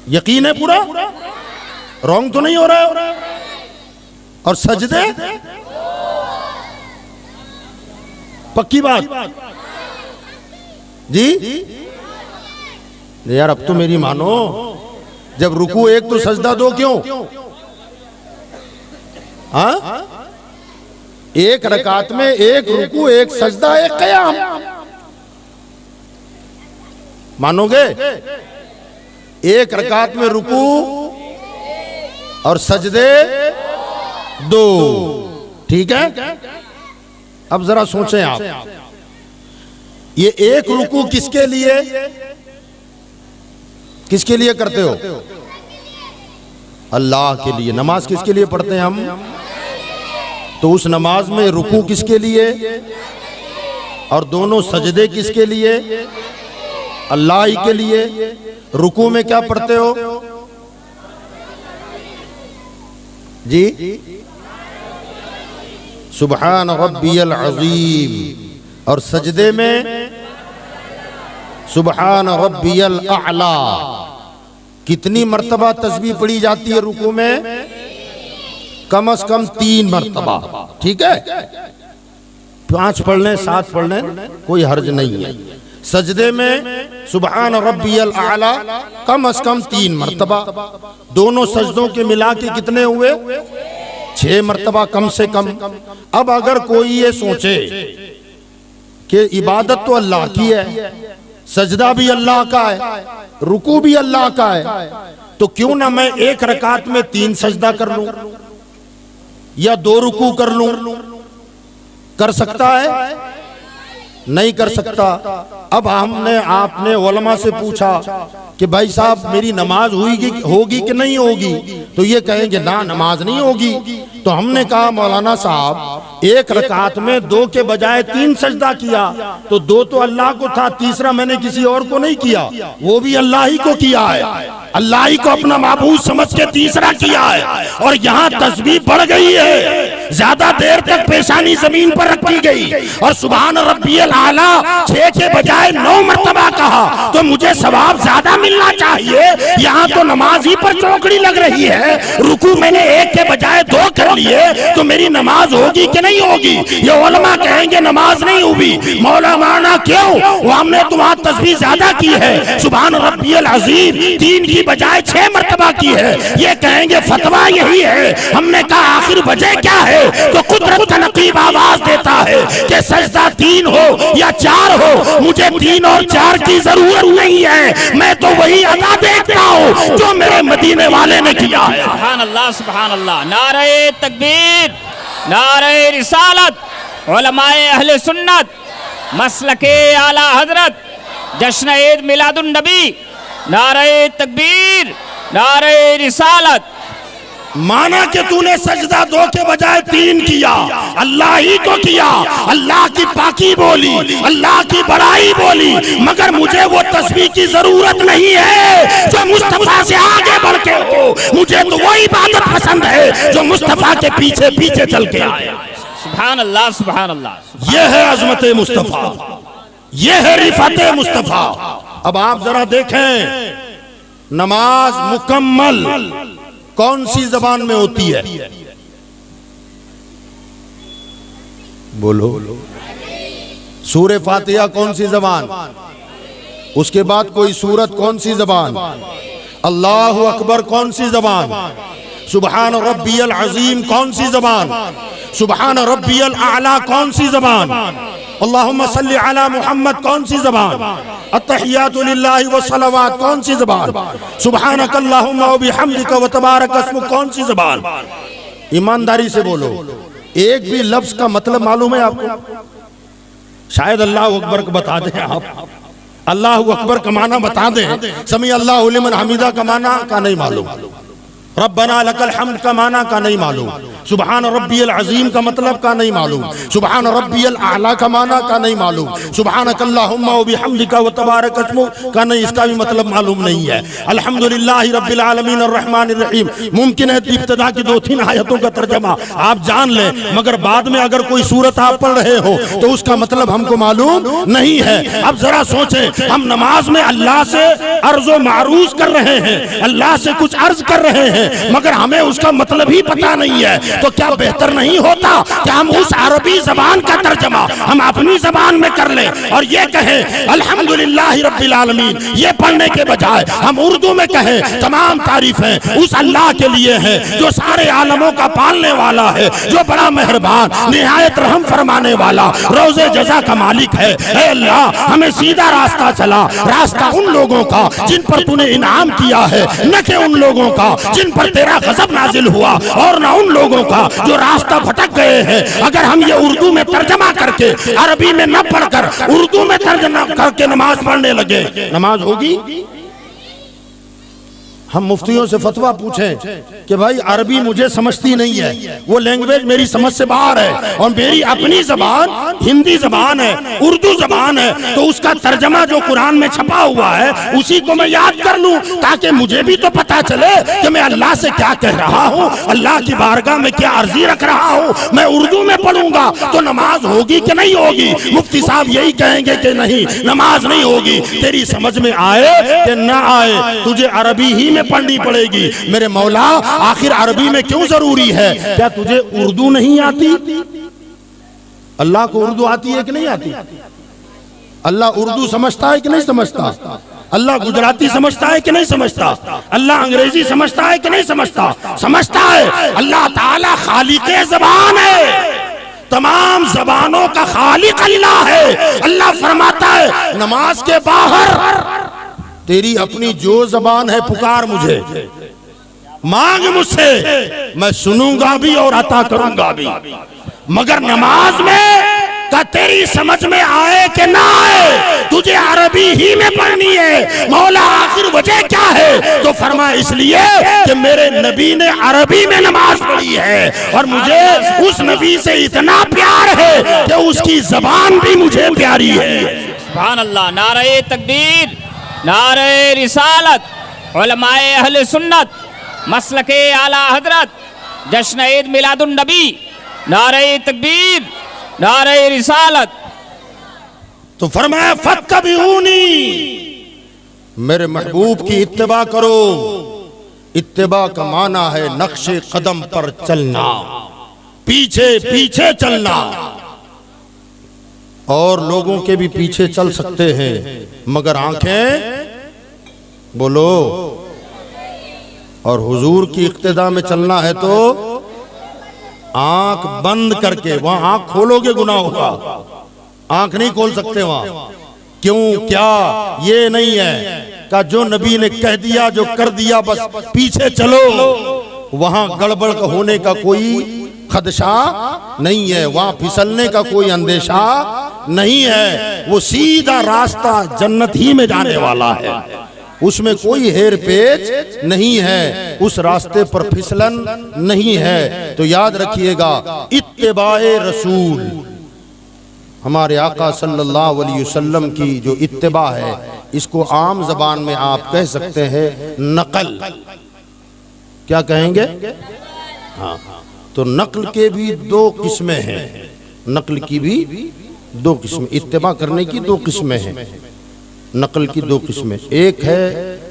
यकीन है पूरा? रॉन्ग तो नहीं हो रहा है? और सजदे? पक्की बात जी? यार अब तो मेरी मानो, जब रुकू 1 तो सजदा 2 क्यों? हाँ, 1 रकात में 1 रुकू, 1 सजदा, 1 क़याम। मानोगे? 1 रकात में रुकू और सजदे 2, ठीक है। अब जरा सोचें आप, ये 1 रुकू किसके लिए, किसके लिए करते हो? अल्लाह के लिए। नमाज किसके लिए पढ़ते हैं हम? तो उस नमाज में रुकू किसके लिए और दोनों सजदे किसके लिए? अल्लाह ही के लिए। रुकू में क्या पढ़ते हो जी? सुबहान रब्बियल अज़ीम। और सजदे में सुबहान रब्बियल अअला। कितनी मर्तबा तस्बीह पढ़ी जाती है रुकू में? कम से कम 3 मर्तबा, ठीक है। 5 पढ़ लें, 7 पढ़ लें, कोई हर्ज नहीं है। सजदे में सुबहान रब्बियल आला कम से कम 3 मर्तबा। दोनों सजदों के मिला के कितने हुए? 6 मर्तबा कम से कम। अब अगर कोई ये सोचे कि इबादत तो अल्लाह की है, सजदा भी अल्लाह का है, रुकू भी अल्लाह का है, तो क्यों ना मैं एक रकात में 3 सजदा कर लूं या 2 रुकू कर लूं? कर सकता है? नहीं कर सकता। अब आपने उलमा से पूछा कि भाई साहब मेरी नमाज होगी कि नहीं होगी, तो ये कहेंगे ना नमाज नहीं होगी। तो हमने कहा मौलाना साहब एक रकात में 2 के बजाय 3 सजदा किया, तो 2 तो अल्लाह को था, तीसरा मैंने किसी और को नहीं किया, वो भी अल्लाह ही को किया है, अल्लाह ही को अपना माबूद समझ के तीसरा किया है। और यहाँ तस्बीह बढ़ गई है, ज्यादा देर तक पेशानी जमीन पर रखी गई और सुभान रब्बियल आला 6 के बजाय 9 मरतबा कहा, तो मुझे सवाब ज्यादा मिलना चाहिए। यहाँ तो नमाज ही पर चौकड़ी लग रही है, रुकू मैंने 1 के बजाय 2 कर लिए, तो मेरी नमाज होगी कि नहीं होगी? ये उलमा कहेंगे नमाज नहीं हुई। मौलाना क्यों? वो हमने तो वहाँ तस्बीह ज्यादा की है, सुभान रब्बियल अज़ीम 3 की बजाय 6 मरतबा की है। ये कहेंगे फतवा यही है। हमने कहा आखिर वजह क्या है? तो कुदरत का नकीब आवाज देता है कि सजदा 3 हो या 4 हो, मुझे 3 और 4 की जरूरत नहीं है, मैं तो वही अदा देखता हूँ जो मेरे मदीने वाले ने किया है। सुभान अल्लाह, सुभान अल्लाह। नारे तकबीर, नारे रिसालत, उलमाए अहले सुन्नत, मसलके आला हजरत, जश्न ईद मिलादुन नबी, नारे तकबीर, नारे रिसालत। माना कि तूने सजदा 2 के बजाय 3 किया, अल्लाह ही को किया, अल्लाह की पाकी बोली, अल्लाह की बड़ाई बोली, मगर मुझे वो तस्बीह की जरूरत नहीं है जो मुस्तफा से आगे बढ़ के हो। मुझे तो वो इबादत पसंद है जो मुस्तफा के पीछे पीछे चल के आए। सुभान अल्लाह, सुभान अल्लाह। ये है अजमत मुस्तफा, ये है रिफत मुस्तफा। अब आप जरा देखें नमाज मुकम्मल कौन सी जबान में होती है? बोलो। सूरे फातिहा कौन सी जबान? उसके बाद कोई सूरत कौन सी जबान? अल्लाहु अकबर कौन सी जबान? सुबहान रब्बियल अज़ीम कौन सी जबान? सुबहान रब्बियल आला कौन सी जबान? अल्लाहुम्मा सल्ली अला मुहम्मद कौन सी जबान? अत्तहियातु लिल्लाहि व सलावात कौन सी जबान? सुब्हानक अल्लाहुम्मा व बिहम्दिका व तबारक अस्मुक कौन सी जबान? ईमानदारी से बोलो, एक भी लफ्ज का मतलब मालूम है आपको? शायद अल्लाह अकबर को बता दें आप, अल्लाह अकबर का माना बता दें, समी अल्लाहु लिमन हमीदा का माना का नहीं मालूम, रब्बना लकल हम्द का माना का नहीं मालूम, सुबहान रब्बियल अज़ीम का मतलब का नहीं मालूम, सुबहान रब्बियल आला का माना का नहीं मालूम, सुबहानक अल्लाहुम्मा व बिहम्दिका व तबारक अस्मुक का नहीं, इसका भी मतलब मालूम नहीं है। अल्हम्दुलिल्लाहि रब्बिल आलमीन अर्रहमानिर रहीम मुमकिन है इब्तिदा की 2-3 आयतों का तर्जमा आप जान लें, मगर बाद में अगर कोई सूरत आप पढ़ रहे हो तो उसका मतलब हमको मालूम नहीं है। अब जरा सोचें, हम नमाज में अल्लाह से अर्ज़ो मारूज कर रहे हैं, अल्लाह से कुछ अर्ज कर रहे हैं, मगर हमें उसका मतलब ही पता नहीं है, तो क्या बेहतर नहीं होता कि हम उस अरबी जबान का तर्जमा हम अपनी जबान में कर लें और ये कहें अल्हम्दुलिल्लाहि रब्बिल आलमीन, ये पढ़ने के बजाय हम उर्दू में कहें तमाम तारीफें उस अल्लाह के लिए हैं जो सारे आलमों का पालने वाला है, जो बड़ा मेहरबान निहायत रहम फरमाने वाला रोज़े जज़ा का मालिक है। ऐ अल्लाह हमें सीधा रास्ता चला, रास्ता उन लोगों का जिन पर तूने इनाम किया है, न कि उन लोगों का जिन पर तेरा गजब नाजिल हुआ, और ना उन लोगों का जो रास्ता भटक गए हैं। अगर हम ये उर्दू में तर्जमा करके अरबी में न पढ़कर उर्दू में तर्जमा करके नमाज पढ़ने लगे, नमाज होगी? हम मुफ्तियों से फतवा पूछें कि भाई अरबी मुझे समझती नहीं है, वो लैंग्वेज मेरी समझ से बाहर है, और मेरी अपनी जबान हिंदी जबान है, उर्दू जबान है, तो उसका तर्जमा जो कुरान में छपा हुआ है उसी को मैं याद कर लूं, ताकि मुझे भी तो पता चले कि मैं अल्लाह से क्या कह रहा हूँ, अल्लाह की बारगाह में क्या अर्जी रख रहा हूँ। मैं उर्दू में पढ़ूंगा तो नमाज होगी कि नहीं होगी? मुफ्ती साहब यही कहेंगे कि नहीं नमाज नहीं होगी। तेरी समझ में आए कि ना आए, तुझे अरबी ही पढ़नी पड़ेगी। मेरे मौला आखिर अरबी में क्यों जरूरी है? क्या तुझे उर्दू नहीं आती? अल्लाह को उर्दू आती है कि नहीं आती? अल्लाह उर्दू समझता है कि नहीं समझता? अल्लाह गुजराती समझता है कि नहीं समझता? अल्लाह अंग्रेजी समझता है कि नहीं समझता? समझता है। अल्लाह ताला खालिक़े ज़बान है, तमाम जबानों का खालिक अल्लाह है। अल्लाह फरमाता है नमाज के बाहर तेरी अपनी जो जबान है पुकार मुझे, मांग मुझसे, मैं सुनूंगा भी और अता करूंगा भी। मगर नमाज में का तेरी समझ में आए कि ना आए, तुझे अरबी ही में पढ़नी है। मौला आखिर वजह क्या है? तो फरमा इसलिए कि मेरे नबी ने अरबी में नमाज पढ़ी है और मुझे उस नबी से इतना प्यार है कि उसकी जबान भी मुझे प्यारी है। सुभान अल्लाह। नारे तकबीर, नारे रिसालत, उलमाए अहले सुन्नत, मसलके आला हजरत, जश्न ईद मिलादुन नबी, नारे तकबीर, नारे रिसालत। तो फरमाया फत्तबिऊनी, मेरे महबूब की इत्तिबा करो। इत्तिबा का माना है नक्शे कदम पर चलना, पीछे पीछे चलना। और लोगों के भी पीछे चल सकते हैं मगर आंखें बोलो, और हुजूर की इक्तिदा में चलना है तो आंख बंद करके। वहां आंख खोलोगे गुनाह होगा, आंख नहीं खोल सकते वहां। क्यों, क्या ये नहीं है का जो नबी ने कह दिया, जो कर दिया, बस पीछे चलो। वहां गड़बड़ होने का कोई खदशा नहीं है, वहां फिसलने का कोई अंदेशा नहीं है। वो सीधा रास्ता जन्नत ही में जाने वाला है, उसमें कोई हेर पेच नहीं है, उस रास्ते पर फिसलन नहीं है। तो याद रखिएगा इत्तिबाए रसूल, हमारे आका सल्लल्लाहु अलैहि वसल्लम की जो इत्तिबा है, इसको आम जबान में आप कह सकते हैं नकल। क्या कहेंगे? हाँ, तो नकल के भी दो किस्में हैं, नकल की भी दो किस्में, इत्तिबा करने की दो किस्में हैं। नकल की दो किस्में, एक है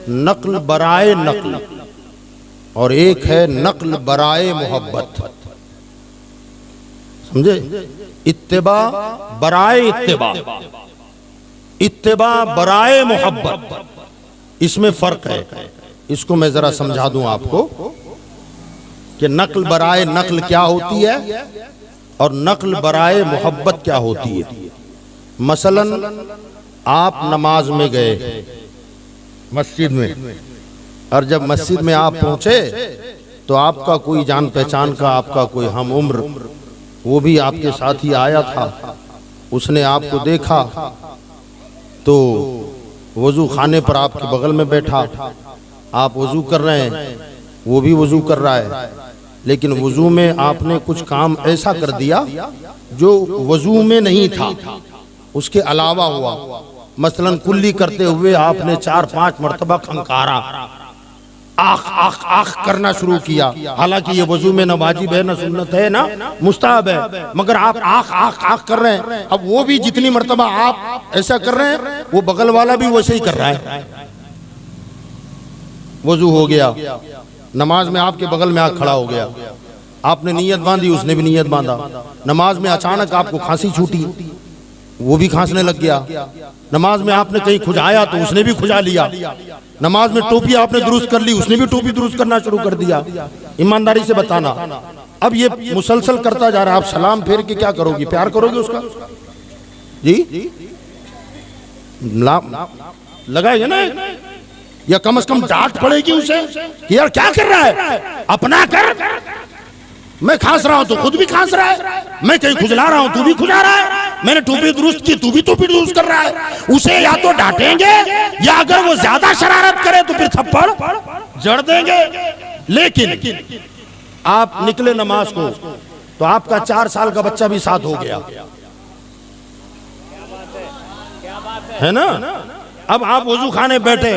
नकल बराए नकल और एक है नकल बराए मोहब्बत। समझे? इत्तिबा बराए इत्तिबा, इत्तिबा बराए मोहब्बत, इसमें फर्क है। इसको मैं जरा समझा दूं आपको कि नकल बराए नकल क्या होती है और नकल बराए मोहब्बत क्या होती है। मसलन आप नमाज में गए मस्जिद में, और जब मस्जिद में आप पहुंचे तो आपका कोई जान पहचान का, आपका कोई हम उम्र, वो भी आपके साथ ही आया था। उसने आपको देखा तो वजू खाने पर आपके बगल में बैठा, आप वजू कर रहे हैं, वो भी वजू कर रहा है, लेकिन वजू में आपने कुछ काम ऐसा कर दिया जो वजू में नहीं था, उसके अलावा हुआ। मसलन कुल्ली करते हुए आपने 4-5 मरतबा खंकारा, आख आख आख करना शुरू किया। हालांकि ये वजू में न वाजिब है, न सुन्नत है, ना मुस्ताहब है, मगर आप आख आख आख कर रहे हैं। अब वो भी जितनी मरतबा आप ऐसा कर रहे हैं, वो बगल वाला भी वैसे ही कर रहा है। वजू हो गया, नमाज में आपके बगल में आके खड़ा हो गया, आपने नीयत बांधी, उसने भी नीयत बांधा। नमाज में अचानक आपको खांसी छूटी, वो भी खांसने लग गया। नमाज में आपने कहीं खुजाया तो उसने भी खुजा लिया। नमाज में टोपी आपने दुरुस्त कर ली, उसने भी टोपी दुरुस्त करना शुरू कर दिया। ईमानदारी से बताना, अब ये मुसलसल करता जा रहा है, आप सलाम फेर के क्या करोगी? प्यार करोगे उसका? जी लगाएगा ना, या कम से कम डांट पड़ेगी उसे कि यार क्या कर रहा है, अपना कर। मैं खांस रहा हूं तो खुद भी खांस रहा है, मैं कहीं खुजला रहा हूं तू भी खुजा रहा है, मैंने टोपी दुरुस्त की तू भी टोपी दुरुस्त कर रहा है। उसे या तो डांटेंगे या अगर वो ज्यादा शरारत करे तो फिर थप्पड़ जड़ देंगे। लेकिन आप निकले नमाज को तो आपका 4 साल का बच्चा भी साथ हो गया है ना। अब आप वजू खाने बैठे,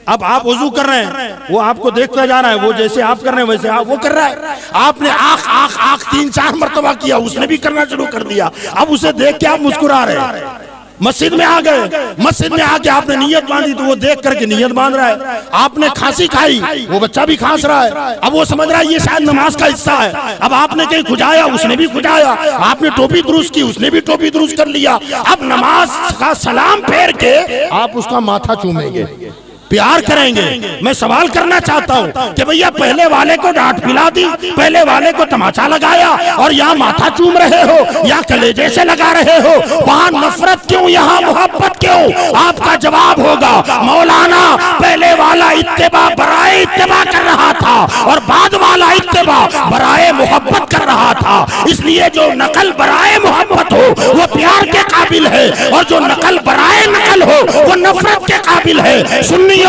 अब आप वजू कर रहे हैं, वो आपको देखता जा रहा है, वो जैसे आप कर रहे हैं वैसे वो कर रहा है। आपने आख आख आख 3-4 मरतबा किया, उसने भी करना शुरू कर दिया। अब उसे देख के आप मुस्कुरा रहे हैं। मस्जिद में आ गए, मस्जिद में आके आपने नियत बांधी तो वो देख करके नियत बांध रहा है। आपने खांसी खाई, वो बच्चा भी खांस रहा है। अब वो समझ रहा है ये शायद नमाज का हिस्सा है। अब आपने कहीं खुजाया, उसने भी खुजाया। आपने टोपी दुरुस्त की, उसने भी टोपी दुरुस्त कर लिया। अब नमाज का सलाम फेर के आप उसका माथा चूमेंगे, प्यार करेंगे। मैं सवाल करना चाहता हूँ कि भैया पहले वाले को डांट पिला दी, पहले वाले को तमाचा लगाया और यहाँ माथा चूम रहे हो या कलेजे से लगा रहे हो, वहां नफरत क्यों, यहाँ मोहब्बत क्यों? आपका जवाब होगा मौलाना पहले वाला इत्तेबा बराए इत्तेबा कर रहा था और बाद वाला इत्तेबा बराए मोहब्बत कर रहा था। इसलिए जो नकल बराए मोहब्बत हो वो प्यार के काबिल है और जो नकल बराए नकल हो वो नफरत के काबिल है। सुन्नियों,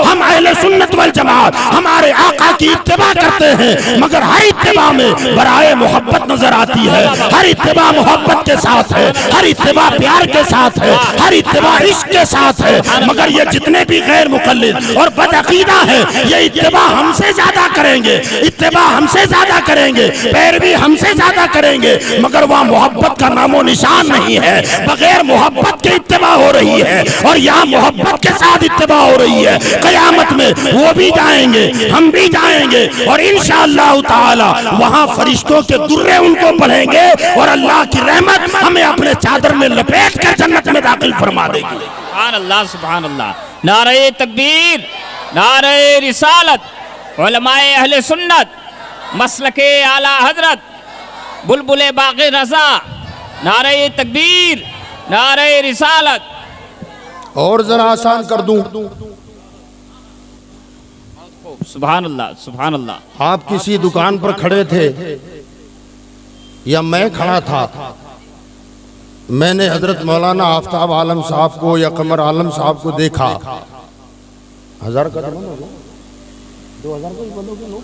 हम अहले सुन्नत वल जमात हमारे आका की इत्तेबा करते हैं, मगर हर इत्तेबा में बराए मोहब्बत नजर आती है। हर इत्तेबा मोहब्बत के साथ है, हर इत्तेबा प्यार के साथ है, हर इत्तेबा इश्क के साथ है। मगर ये जितने भी गैर मुकल्लिद और बदअकीदा है ये इत्तेबा हमसे ज्यादा करेंगे, इत्तेबा हमसे ज्यादा करेंगे, पैरवी हमसे ज्यादा करेंगे, मगर वहाँ मोहब्बत का नामो निशान नहीं है। बगैर मोहब्बत के इत्तेबा हो रही है और यहाँ मोहब्बत के साथ इत्तेबा हो रही है। क़यामत में वो भी जाएंगे, हम भी जाएंगे और इंशाअल्लाह ताला वहाँ फरिश्तों के दुर्रे उनको पढ़ेंगे और अल्लाह की रहमत हमें अपने चादर में लपेट कर जन्नत में दाखिल फरमा देगी। सुभान अल्लाह, सुभान अल्लाह। नारे तकबीर, नारे रिसालत, उलमाए अहले सुन्नत, मसलके आला हजरत, बुलबुले बाग़े रज़ा, नारे तकबीर, नारे रिसालत। और जरा आसान कर दूं, सुभान अल्लाह, सुभान अल्लाह। आप किसी दुकान पर खड़े थे या मैं खड़ा था, मैंने हजरत मौलाना आफ्ताब आलम साहब को या कमर आलम साहब को देखा, 1000 का 2000 का ही बोलोगे लोग,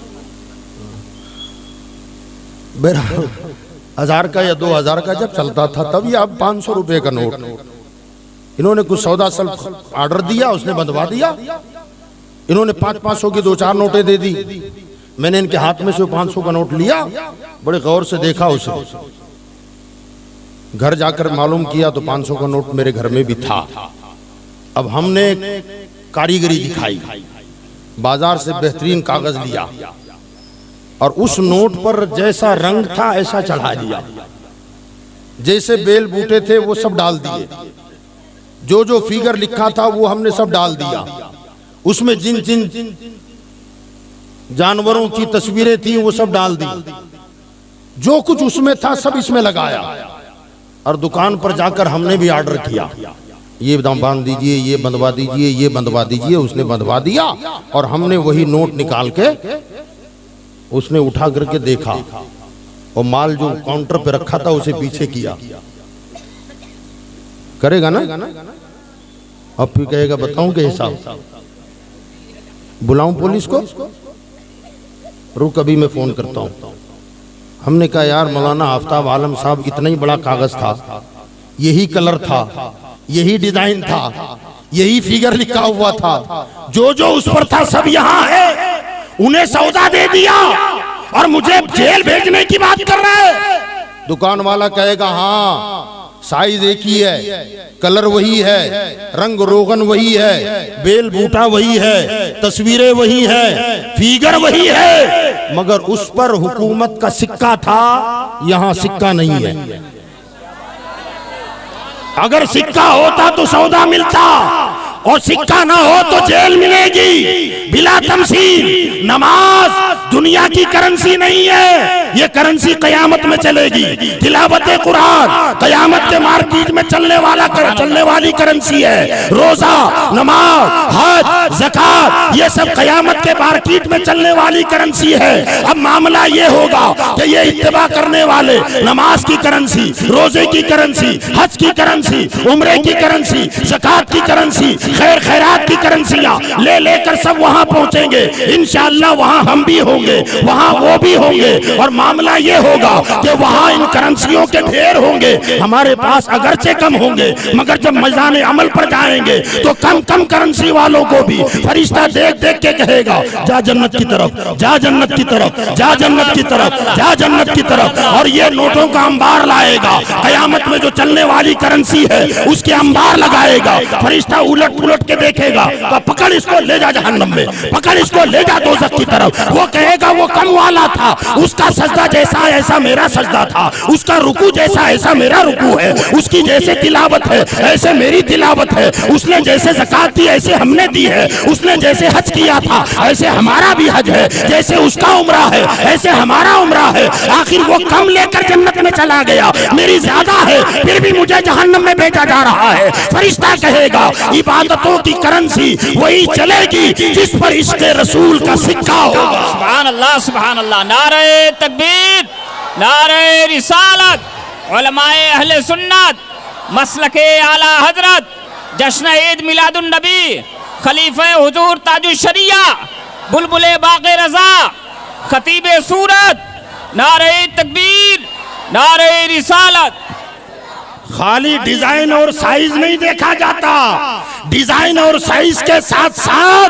1000 का या 2000 का जब चलता था तब ये अब 500 रुपए का नोट। इन्होंने कुछ सौदा ऑर्डर दिया, उसने बंधवा दिया। इन्होंने 500 की 2-4 नोटें दे दी। मैंने इनके हाथ में से 500 का नोट लिया, बड़े गौर से देखा उसे। घर जाकर मालूम किया तो 500 का नोट मेरे घर में भी था। अब हमने कारीगरी दिखाई, बाजार से बेहतरीन कागज लिया और उस नोट पर जैसा रंग था ऐसा चढ़ा दिया, जैसे बेल बूटे थे वो सब डाल दिए, जो जो फिगर लिखा था वो हमने सब डाल दिया। उसमें जिन जिन जानवरों की तस्वीरें थी वो सब डाल दी, जो कुछ उसमें था सब इसमें लगाया और दुकान पर जाकर हमने भी ऑर्डर किया, ये दाम बांध दीजिए, ये बंधवा दीजिए, ये बंधवा दीजिए। उसने बंधवा दिया और हमने वही नोट निकाल के उसने उठा करके देखा और माल जो काउंटर पे रखा था उसे पीछे किया। करेगा ना? अब फिर कहेगा बताऊं के हिसाब, बुलाऊं पुलिस को? रुक अभी मैं फोन करता हूं। हमने कहा यार मौलाना आफ्ताब आलम साहब, इतना ही बड़ा कागज था, यही कलर था, यही डिजाइन था, यही फिगर लिखा हुआ था, जो जो उस पर था सब यहाँ है। उन्हें सौदा दे दिया और मुझे जेल भेजने की बात कर रहा है। दुकान वाला कहेगा हाँ साइज एक ही है, कलर वही है, रंग रोगन वही है, बेल बूटा वही है, तस्वीरें वही है, फिगर वही है, मगर उस पर हुकूमत का सिक्का था, यहाँ सिक्का नहीं है। अगर सिक्का होता तो सौदा मिलता और सिक्का ना हो तो जेल मिलेगी बिला तमसील। नमाज दुनिया की करेंसी नहीं है, ये करेंसी कयामत में चलेगी। तिलावत कुरान कयामत के मार्केट में चलने वाली करेंसी है। रोजा, नमाज, हज, ज़कात, ये सब कयामत के मार्केट में चलने वाली करेंसी है। अब मामला ये होगा कि ये इत्तिबा करने वाले नमाज की करेंसी, रोजे की करेंसी, हज की करेंसी, उम्रे की करेंसी, ज़कात की करेंसी, खैर खैरात की करेंसियां ले लेकर सब वहां पहुंचेंगे। इंशाअल्लाह वहां हम भी होंगे, वहां वो भी होंगे और मामला ये होगा कि वहां इन करेंसियों के ढेर होंगे, हमारे पास अगरचे कम होंगे, मगर जब मैदान अमल पर जाएंगे तो कम कम करेंसी वालों को भी फरिश्ता देख देख के कहेगा जा जन्नत की तरफ, जा जन्नत की तरफ, जा जन्नत की तरफ, जा जन्नत की तरफ। और ये नोटों का अंबार लाएगा। कयामत में जो चलने वाली करेंसी है उसके अंबार लगाएगा। फरिश्ता उलट पुलट के देखेगा, तो पकड़ इसको ले जा जहन्नम में, पकड़ इसको ले जा दोज़ख की तरफ। वो कहेगा वो कम वाला था, उसका सजदा जैसा ऐसा मेरा सजदा था, उसका रुकू जैसा ऐसा मेरा रुकू है, उसकी जैसे तिलावत है ऐसे मेरी तिलावत है, उसने जैसे ज़कात दी ऐसे हमने दी है, उसने जैसे हज किया था ऐसे हमारा भी हज है, जैसे उसका उम्रा है ऐसे हमारा उम्रा है। आखिर वो कम लेकर जन्नत में चला गया, मेरी ज्यादा है, फिर भी मुझे जहन्नम में भेजा जा रहा है। फरिश्ता कहेगा इबादतों की करेंसी वही चलेगी जिस पर इश्क़ रसूल का सिक्का होगा। सुभान अल्लाह, सुभान अल्लाह। नारे तकबीर, नारे रिसालत, उलमाए अहले सुन्नत, मसलके आला हजरत, जश्न ईद मिलादुन नबी, खलीफे हुजूर ताजुश शरिया, बुलबुले बाक़े रज़ा, खतीबे सूरत, नारे तकबीर, नारे रिसालत। खाली डिजाइन और साइज नहीं देखा जाता, डिजाइन और साइज के साथ साथ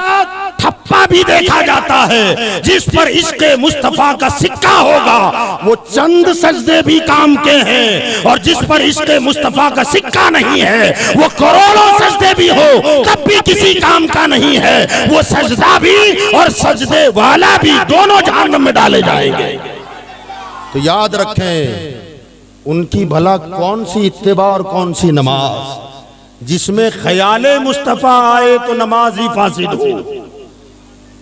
ठप्पा भी देखा जाता है। जिस पर इश्क़ मुस्तफा का सिक्का होगा वो चंद सजदे भी काम के हैं, और जिस पर इश्क़ मुस्तफा का सिक्का नहीं है वो करोड़ों सजदे भी हो तब भी किसी काम का नहीं है। वो सजदा भी और सजदे वाला भी दोनों जहन्नम में डाले जाएंगे। तो याद रखें उनकी भला कौन सी इत्तिबा और कौन सी नमाज जिसमें ख्याले मुस्तफा आए तो नमाज ही फासिद हो,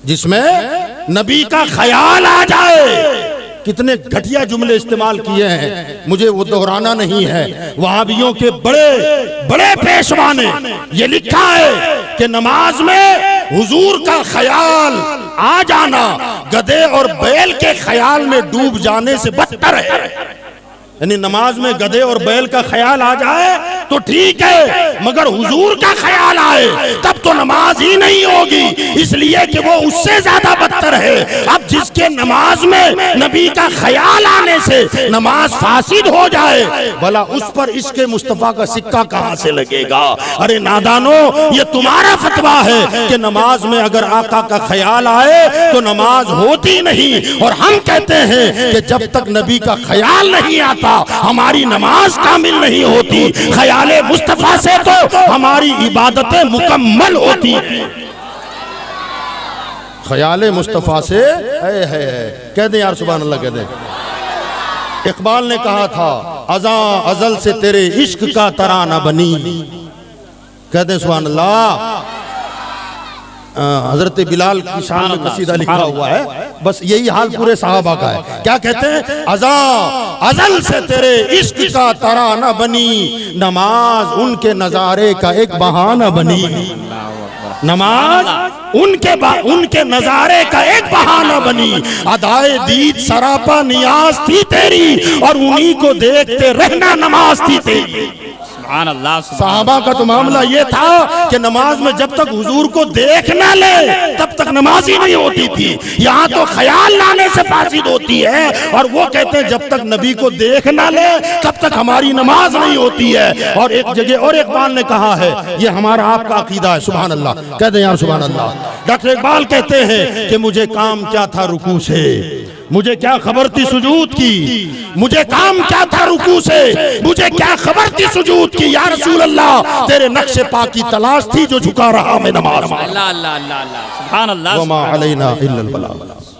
जिसमें नबी का ख्याल आ जाए। कितने घटिया जुमले इस्तेमाल किए हैं, मुझे वो दोहराना नहीं है। वहाबियों के बड़े बड़े पेशवा ने ये लिखा है कि नमाज में हुजूर का ख्याल आ जाना गधे और बैल के ख्याल में डूब जाने से बदतर है। यानी नमाज में गधे और बैल का ख्याल आ जाए तो ठीक है, मगर हुजूर का ख्याल आए तब तो नमाज ही नहीं होगी, इसलिए कि वो उससे ज्यादा बदतर है। अब जिसके नमाज में नबी का ख्याल आने से नमाज फासिद हो जाए, भला उस पर इश्क़ मुस्तफा का सिक्का कहां से लगेगा? अरे नादानो, ये तुम्हारा फतवा है कि नमाज में अगर आका का ख्याल आए तो नमाज होती नहीं, और हम कहते हैं कि जब तक नबी का ख्याल नहीं आता हमारी नमाज कामिल नहीं होती। ख्याले मुस्तफा से तो हमारी इबादतें मुकम्मल होती हैं। ख्याले मुस्तफा से है कह दे यार, सुभान अल्लाह कह दे। इकबाल ने कहा था अज़ा अज़ल से तेरे इश्क का तराना बनी, कह दे सुभान अल्लाह। हजरत बिलाल की शान में कसीदा लिखा हुआ है, बस यही हाल पूरे सहाबा का है। क्या कहते हैं? अज़ा अज़ल से तेरे इश्क का तराना बनी, नमाज उनके नजारे का एक बहाना बनी। नमाज उनके नजारे का एक बहाना बनी। अदाए दीद सरापा नियाज थी तेरी, और उन्हीं को देखते रहना नमाज थी तेरी। साहबा का तो मामला ये था कि नमाज में जब तक हुजूर को देख ना ले तब तक नमाज ही नहीं होती थी। यहाँ तो ख्याल लाने से फासिद होती है, और वो कहते हैं जब तक नबी को देख ना ले तब तक हमारी नमाज नहीं होती है। और एक जगह और इकबाल ने कहा है, ये हमारा आपका अकीदा है, सुभान अल्लाह कह दे यार, सुभान अल्लाह। डॉक्टर इकबाल कहते हैं कि मुझे काम क्या था रुकू से, मुझे क्या खबर थी सुजूद की, मुझे काम क्या था रुकू से, मुझे क्या खबर थी सुजूद की। या रसूल अल्लाह, तेरे नक्शे पा की तलाश थी जो झुका रहा मैं नमाज। अल्लाह अल्लाह अल्लाह, सुभान अल्लाह, वमा अलैना इल्लल बलाग।